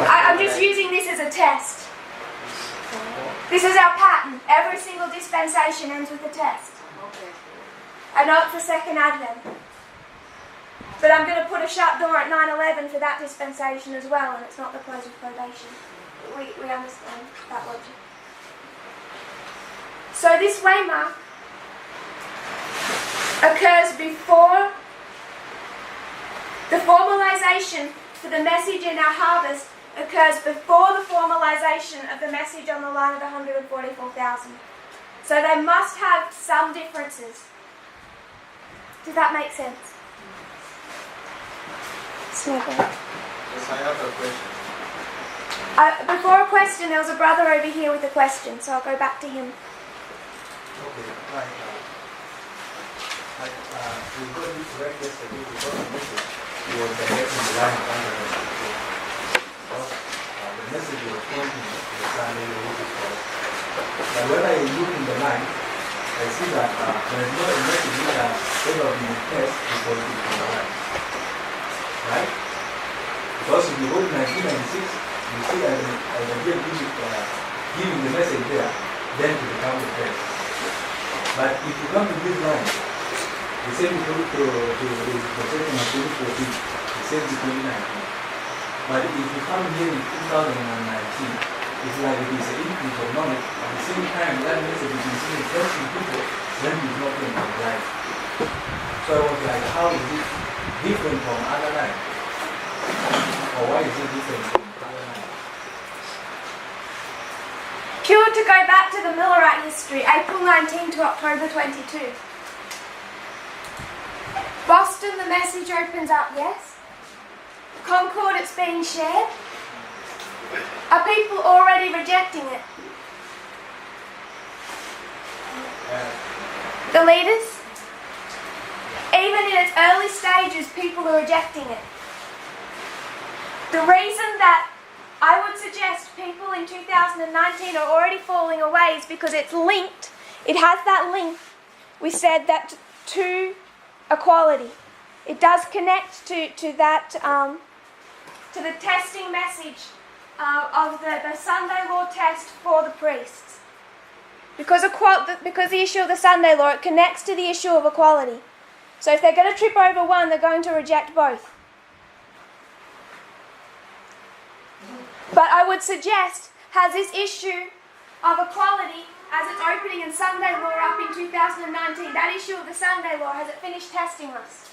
I'm just using this as a test. This is our pattern. Every single dispensation ends with a test. I know it's the second Advent. But I'm going to put a shut door at 9/11 for that dispensation as well, and it's not the close of probation. We understand that logic. So this Waymark occurs before the formalization for the message in our harvest occurs before the formalization of the message on the line of 144,000. So they must have some differences. Does that make sense? Yes, I have a question. Before a question, there was a brother over here with a question, so I'll go back to him. Okay, right. We got this right yesterday because the message was directing the line of the message was pointing to the Sunday Holy. But when I look in the line, I see that there is not a message which has ever been test before it is on the line. Right? Because if you go to 1996, you see that the great giving the message there, then to become the test. But if you come to this line, the same to the second of 2014, the same to 2019. But if you come here in 2019, it's like it is an increase of knowledge. At the same time, that message is being testing people when it's not in the life. So I was like, how is it different from other life? Or why is it different from other life? Pure to go back to the Millerite history, April 19 to October 22. Boston, the message opens up, yes? Concord, it's being shared. Are people already rejecting it? The leaders? Even in its early stages, people are rejecting it. The reason that I would suggest people in 2019 are already falling away is because it's linked. It has that link. We said that to equality. It does connect to that, to the testing message of the Sunday law test for the priests. Because the issue of the Sunday law, it connects to the issue of equality. So if they're going to trip over one, they're going to reject both. But I would suggest, has this issue of equality as it's opening in Sunday law up in 2019, that issue of the Sunday law, has it finished testing us?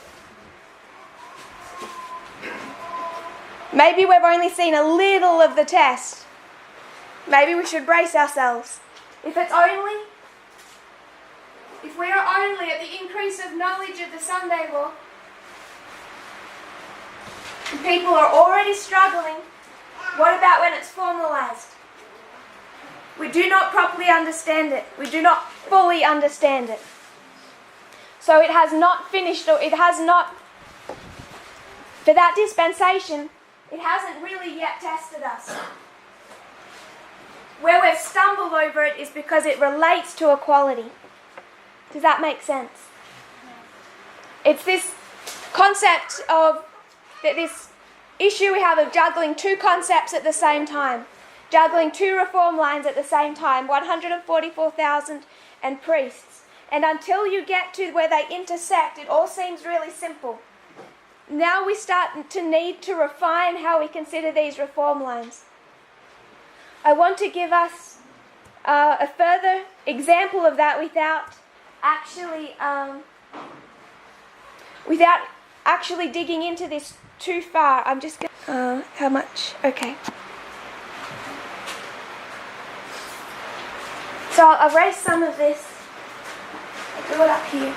Maybe we've only seen a little of the test. Maybe we should brace ourselves. If we are only at the increase of knowledge of the Sunday law, and people are already struggling, what about when it's formalized? We do not properly understand it. We do not fully understand it. So it has not finished, or it has not, for that dispensation, it hasn't really yet tested us. where we've stumbled over it is because it relates to equality. Does that make sense? It's this concept of this issue we have of juggling two concepts at the same time, juggling two reform lines at the same time, 144,000 and priests. And until you get to where they intersect, it all seems really simple. Now we start to need to refine how we consider these reform lines. I want to give us a further example of that without actually digging into this too far. I'm just going how much? Okay. So I'll erase some of this. I'll do it up here.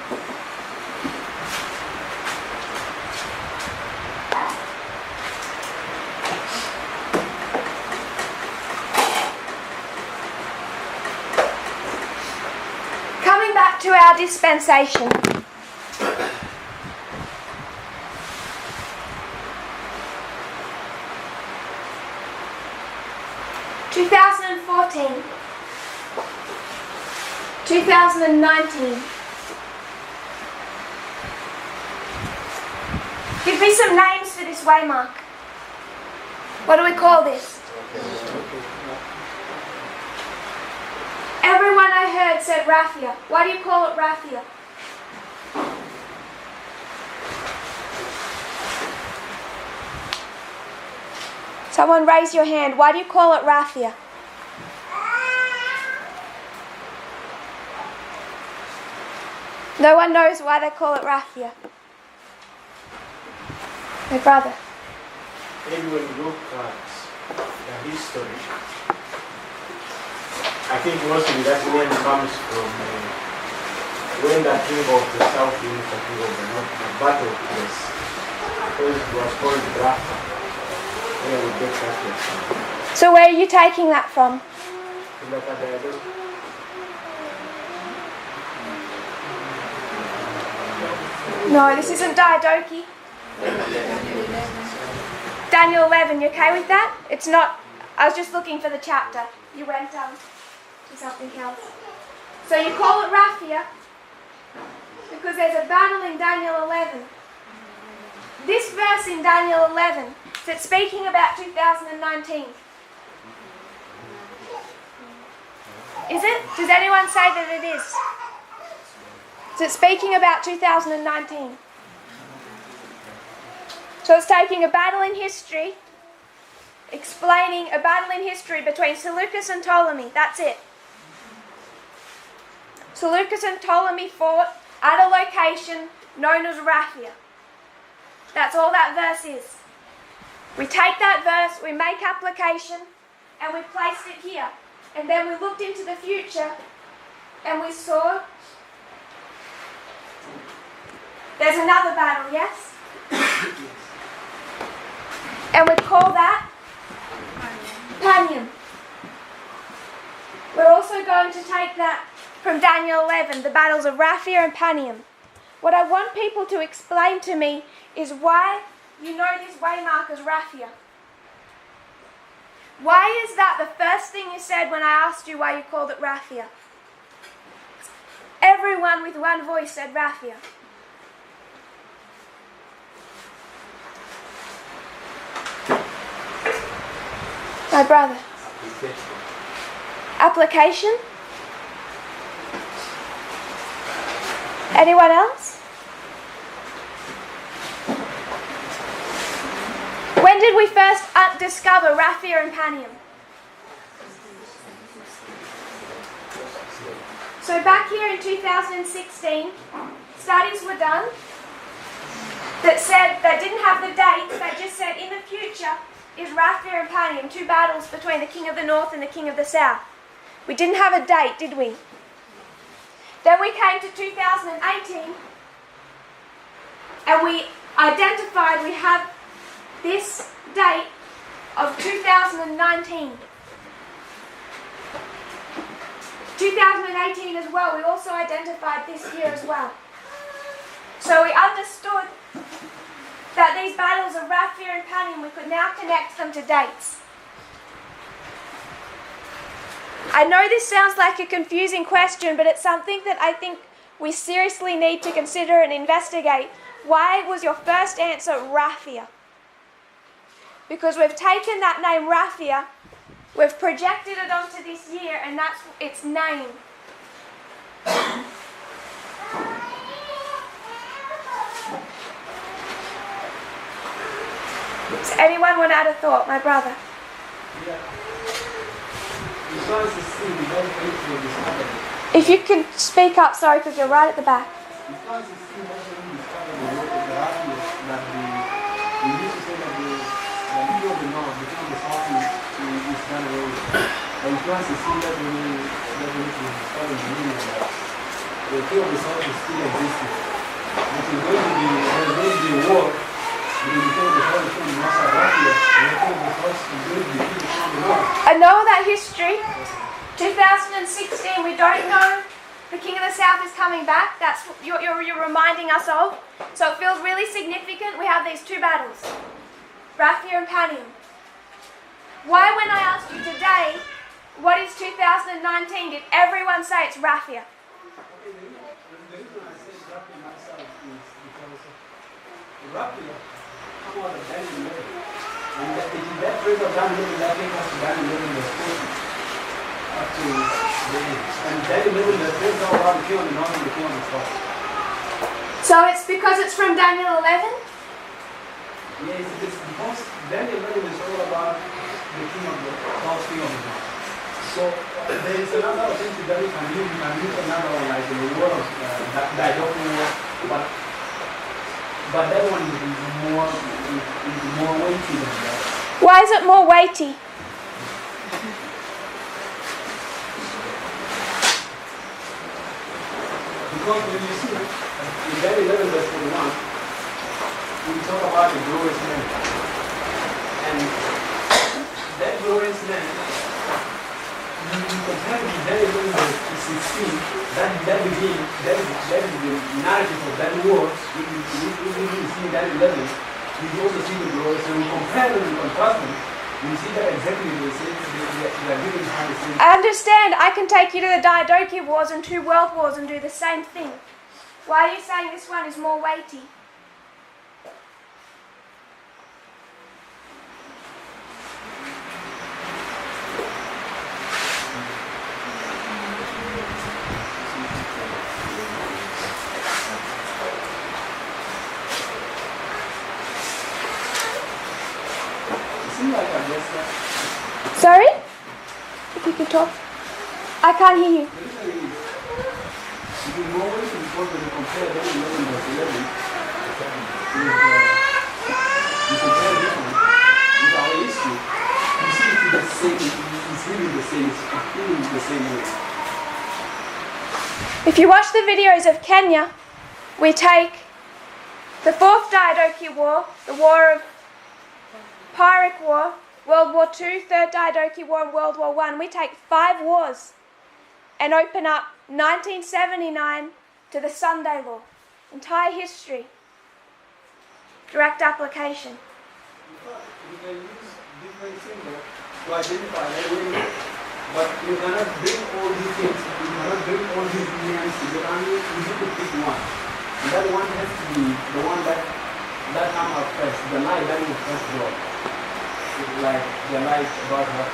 Coming back to our dispensation. (2014), 2019. Give me some names for this Waymark. What do we call this? Everyone I heard said raffia. Why do you call it raffia? Someone raise your hand. Why do you call it raffia? No one knows why they call it raffia. My brother. And when you look at the history, I think mostly that name comes from when the king of the south is the king of the north, the battle of Tess. Because it was called Rafa. Where we get that from. So where are you taking that from? No, this isn't Diadochi. Daniel 11, you okay with that? It's not, I was just looking for the chapter. You went to something else. So you call it raffia because there's a battle in Daniel 11. This verse in Daniel 11, is it speaking about 2019? Is it? Does anyone say that it is? Is it speaking about 2019? So it's taking a battle in history, explaining a battle in history between Seleucus and Ptolemy. That's it. Seleucus and Ptolemy fought at a location known as Raphia. That's all that verse is. We take that verse, we make application, and we placed it here. And then we looked into the future, and we saw there's another battle, yes? And we call that Panium. We're also going to take that from Daniel 11, the battles of Raphia and Panium. What I want people to explain to me is why you know this Waymark as Raphia. Why is that the first thing you said when I asked you why you called it Raphia? Everyone with one voice said Raphia. My brother. Application? Anyone else? When did we first discover Raphia and Panium? So back here in 2016, studies were done that said they didn't have the dates, they just said in the future is Raphia and Panium, two battles between the king of the north and the king of the south. We didn't have a date, did we? Then we came to 2018 and we identified we have this date of 2019. 2018 as well, we also identified this year as well. So we understood that these battles of Raphia and Panium, we could now connect them to dates. I know this sounds like a confusing question, but it's something that I think we seriously need to consider and investigate. Why was your first answer Raphia? Because we've taken that name Raphia, we've projected it onto this year, and that's its name. Does anyone want to add a thought? My brother. If you can speak up, sorry, because you're right at the back. I know that history. 2016, we don't know the King of the South is coming back. That's what you're reminding us of. So it feels really significant. We have these two battles, Raphia and Panium. Why, when I asked you today, what is 2019, did everyone say it's Raphia? Raphia come out of Daniel 11. And it is that phrase of Daniel 11 that takes us to Daniel 11 verse 40. Up to the end. And Daniel 11 the phrase all about the king on the north and the king on the south. So it's because it's from Daniel 11? Yes, it is because Daniel 11 is all about the king of the south, king of the north. So there is another authentic that we can use another one like the word of that but that one is more weighty than that. Why is it more weighty? Because when you see in Daniel 11 verse 41, we talk about the glorious man. And that glorious man, compared to Daniel 11 verse 16, that is the narrative of that war. We see that 11, we also see the glory. So we compare them and contrast them, we see that exactly the same. They are giving us the same. I understand. I can take you to the Diadochi Wars and 2 World Wars and do the same thing. Why are you saying this one is more weighty? Sorry? If you could talk. I can't hear you. If you watch the videos of Kenya, we take the 4th Diadochi War, the War of Pyrrhic War, World War II, 3rd Diadochi War, and World War I. We take 5 wars and open up 1979 to the Sunday Law. Entire history. Direct application. You can use different symbols to identify that, but you cannot bring all these things. You cannot bring all these nuances together. You need to pick one. And that one has to be the one that comes out first, the light that will first draw. Like the light about what.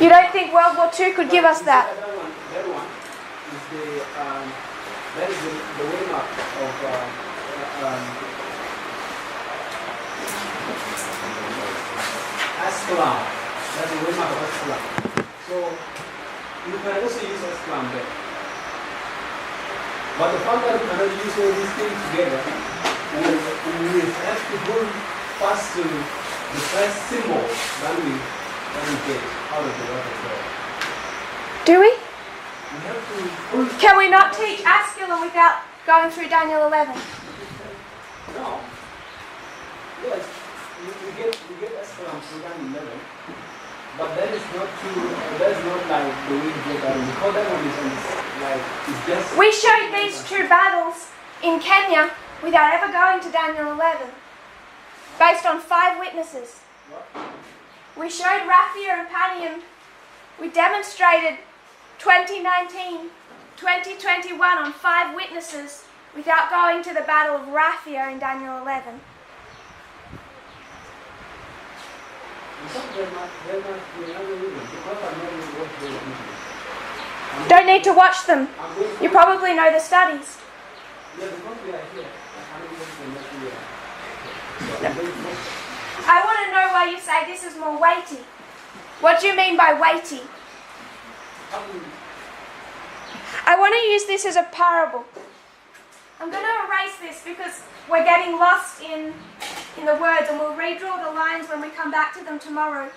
You don't think World War II could give us that? That one is that is the Waymark of Ascalon. That's the Waymark of Ascalon. So you can also use Ascalon there. But the fact that we cannot use all these things together, we have to go past to the first symbol that we get out of the word of God. Do we? We have to. Can we not teach Ascalon without going through Daniel 11? No. Yes, we get Ascalon through Daniel 11, but that is not true. That is not like the way we get that. Because that one is it's just. We showed these 2 battles in Kenya without ever going to Daniel 11. Based on 5 witnesses. What? We showed Raphia and Panium We demonstrated 2019, 2021 on 5 witnesses without going to the Battle of Raphia in Daniel 11. Don't need to watch them. You probably know the studies. I want to know why you say this is more weighty. What do you mean by weighty? I want to use this as a parable. I'm going to erase this because we're getting lost in the words, and we'll redraw the lines when we come back to them tomorrow.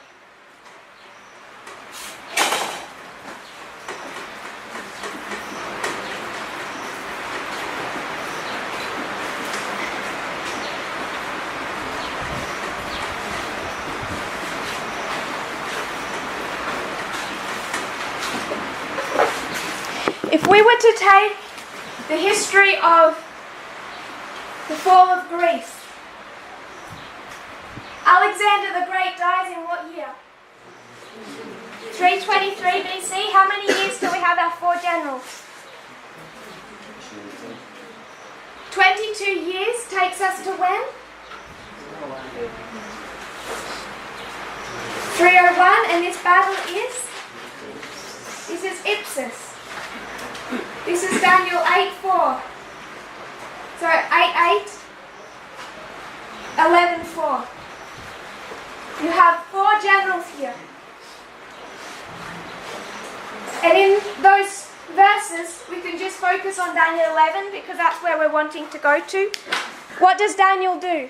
If we were to take the history of the fall of Greece, Alexander the Great dies in what year? 323 BC. How many years do we have our 4 generals? 22 years takes us to when? 301, and this battle is? This is Ipsus. This is Daniel 8:4. So 8:8, 11:4. You have 4 generals here. And in those verses, we can just focus on Daniel 11 because that's where we're wanting to go to. What does Daniel do?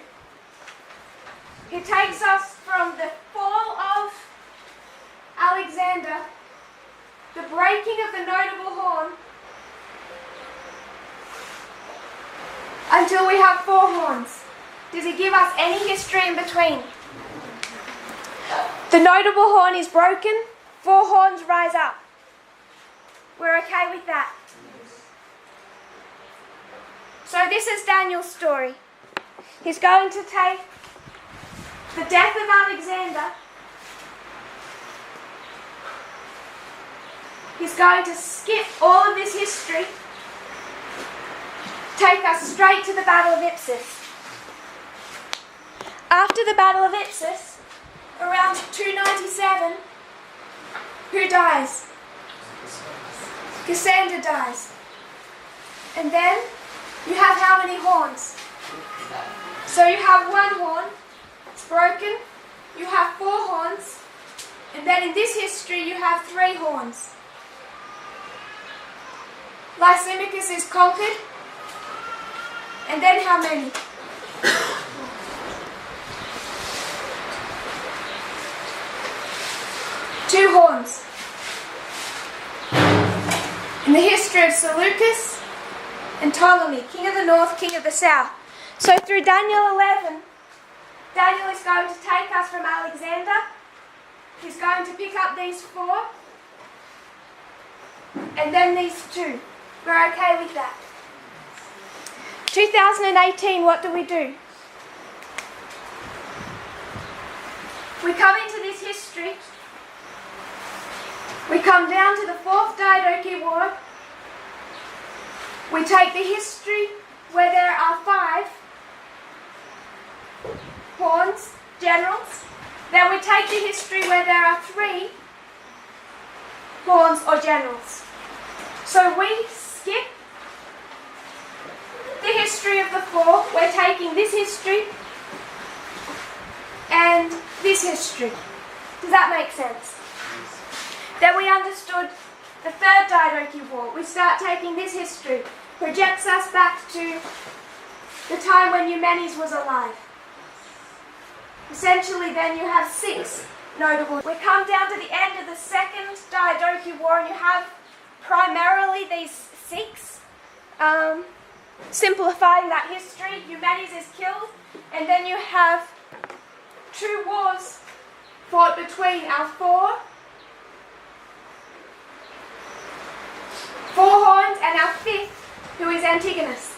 He takes us from the fall of Alexander, the breaking of the notable horn, until we have 4 horns. Does he give us any history in between? The notable horn is broken, 4 horns rise up. We're okay with that. So this is Daniel's story. He's going to take the death of Alexander. He's going to skip all of this history, take us straight to the Battle of Ipsus. After the Battle of Ipsus, around 297, who dies? Cassander dies. And then you have how many horns? So you have 1 horn, it's broken, you have 4 horns, and then in this history you have 3 horns. Lysimachus is conquered, and then how many? 2 horns. In the history of Seleucus and Ptolemy, king of the north, king of the south. So through Daniel 11, Daniel is going to take us from Alexander. He's going to pick up these 4, and then these 2. We're okay with that. 2018, what do? We come into this history. We come down to the 4th Diadochi War. We take the history where there are 5 horns, generals. Then we take the history where there are 3 horns or generals. So we skip the history of the 4. We're taking this history and this history. Does that make sense? Then we understood the 3rd Diadochi War. We start taking this history, projects us back to the time when Eumenes was alive. Essentially then you have 6 notable. We come down to the end of the 2nd Diadochi War, and you have primarily these 6. Simplifying that history, Eumenes is killed, and then you have 2 wars fought between our 4 horns and our 5th, who is Antigonus.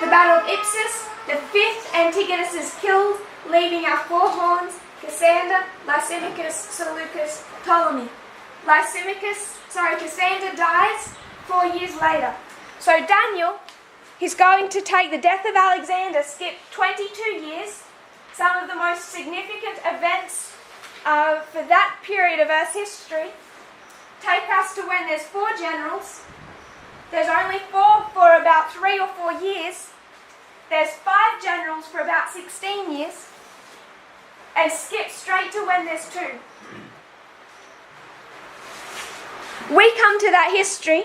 The Battle of Ipsus, the 5th Antigonus is killed, leaving our 4 horns, Cassander, Lysimachus, Seleucus, Ptolemy. Cassander dies 4 years later. So Daniel, he's going to take the death of Alexander, skip 22 years, some of the most significant events for that period of Earth's history, take us to when there's 4 generals, there's only 4 for about 3 or 4 years, there's 5 generals for about 16 years, and skip straight to when there's 2. We come to that history.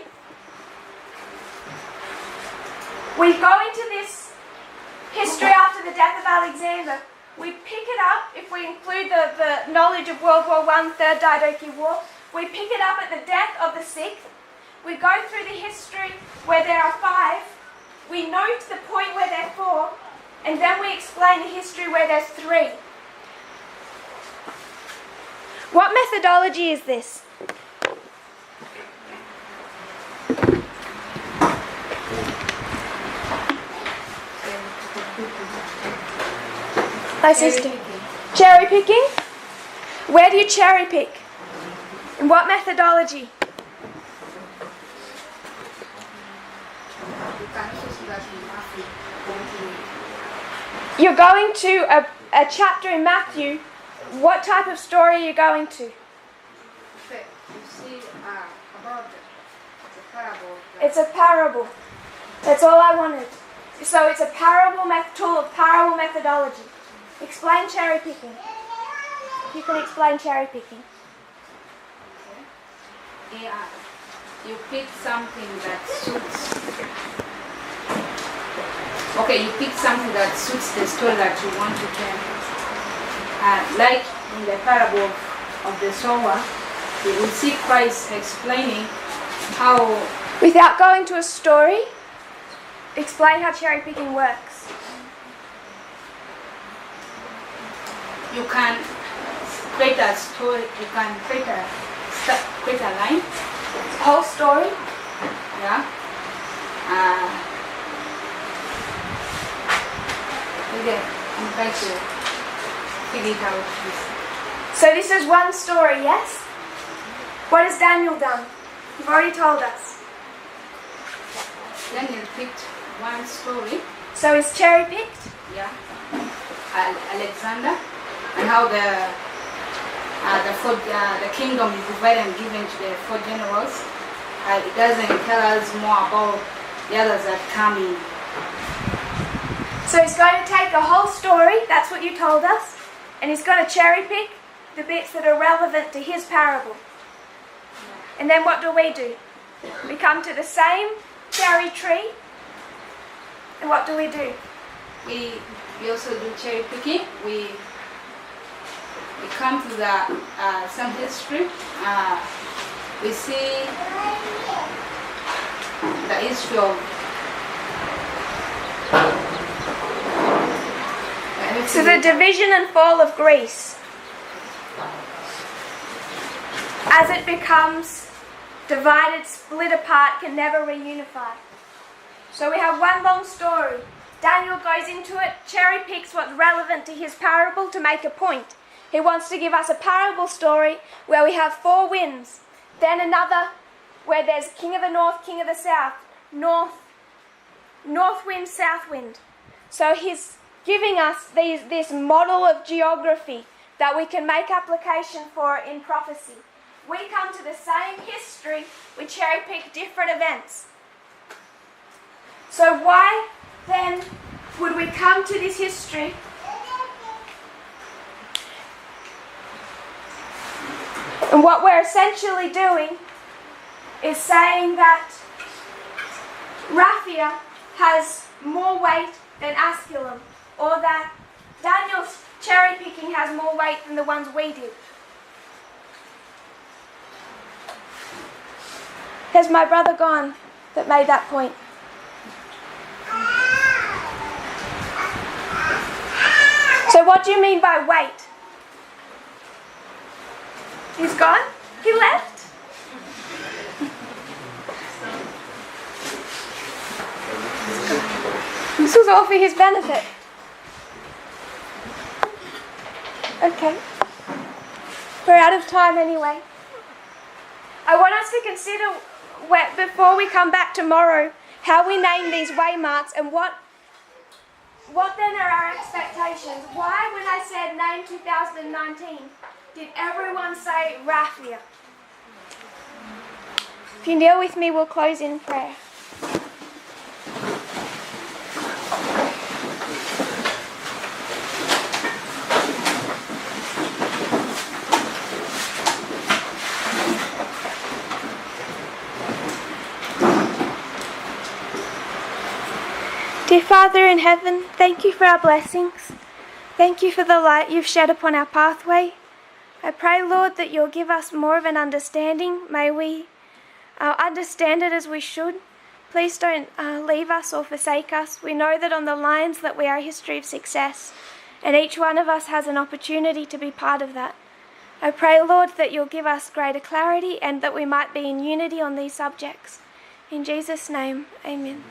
We go into this history after the death of Alexander. We pick it up, if we include the knowledge of World War I, Third Diadochi War, we pick it up at the death of the 6th. We go through the history where there are 5. We note the point where there are 4, and then we explain the history where there's 3. What methodology is this? My sister. Cherry picking? Where do you cherry pick? In what methodology? You're going to a chapter in Matthew. What type of story are you going to? You see about the parable. It's a parable. That's all I wanted. So it's a parable tool of parable methodology. Explain cherry picking. You can explain cherry picking. Yeah. You pick something that suits. Okay, you pick something that suits the story that you want to tell. Like in the parable of the sower, you will see Christ explaining how. Without going to a story, explain how cherry picking works. You can create a story. You can create a line. Whole story. Yeah. Okay. I'm trying to figure it out. So this is one story, yes? What has Daniel done? You've already told us. Daniel picked one story. So is cherry picked? Yeah. Alexander, and how the kingdom is divided and given to the 4 generals. It doesn't tell us more about the others that come in. So he's going to take a whole story, that's what you told us, and he's going to cherry pick the bits that are relevant to his parable. And then what do? We come to the same cherry tree, and what do? We also do cherry picking. We come to some history. We see the history of. So the division and fall of Greece. As it becomes divided, split apart, can never reunify. So we have one long story. Daniel goes into it, cherry picks what's relevant to his parable to make a point. He wants to give us a parable story where we have 4 winds. Then another where there's king of the north, king of the south. North wind, south wind. So he's giving us this model of geography that we can make application for in prophecy. We come to the same history, we cherry pick different events. So why then would we come to this history and what we're essentially doing is saying that Raphia has more weight than Asculum, or that Daniel's cherry picking has more weight than the ones we did. Has my brother gone that made that point? So what do you mean by weight? He's gone? He left? This was all for his benefit. Okay. We're out of time anyway. I want us to consider, before we come back tomorrow, how we name these waymarks and what then are our expectations. Why, when I said name 2019, did everyone say raffia? If you kneel with me, we'll close in prayer. Dear Father in heaven, thank you for our blessings. Thank you for the light you've shed upon our pathway. I pray, Lord, that you'll give us more of an understanding. May we understand it as we should. Please don't leave us or forsake us. We know that on the lines that we are a history of success, and each one of us has an opportunity to be part of that. I pray, Lord, that you'll give us greater clarity and that we might be in unity on these subjects. In Jesus' name, amen.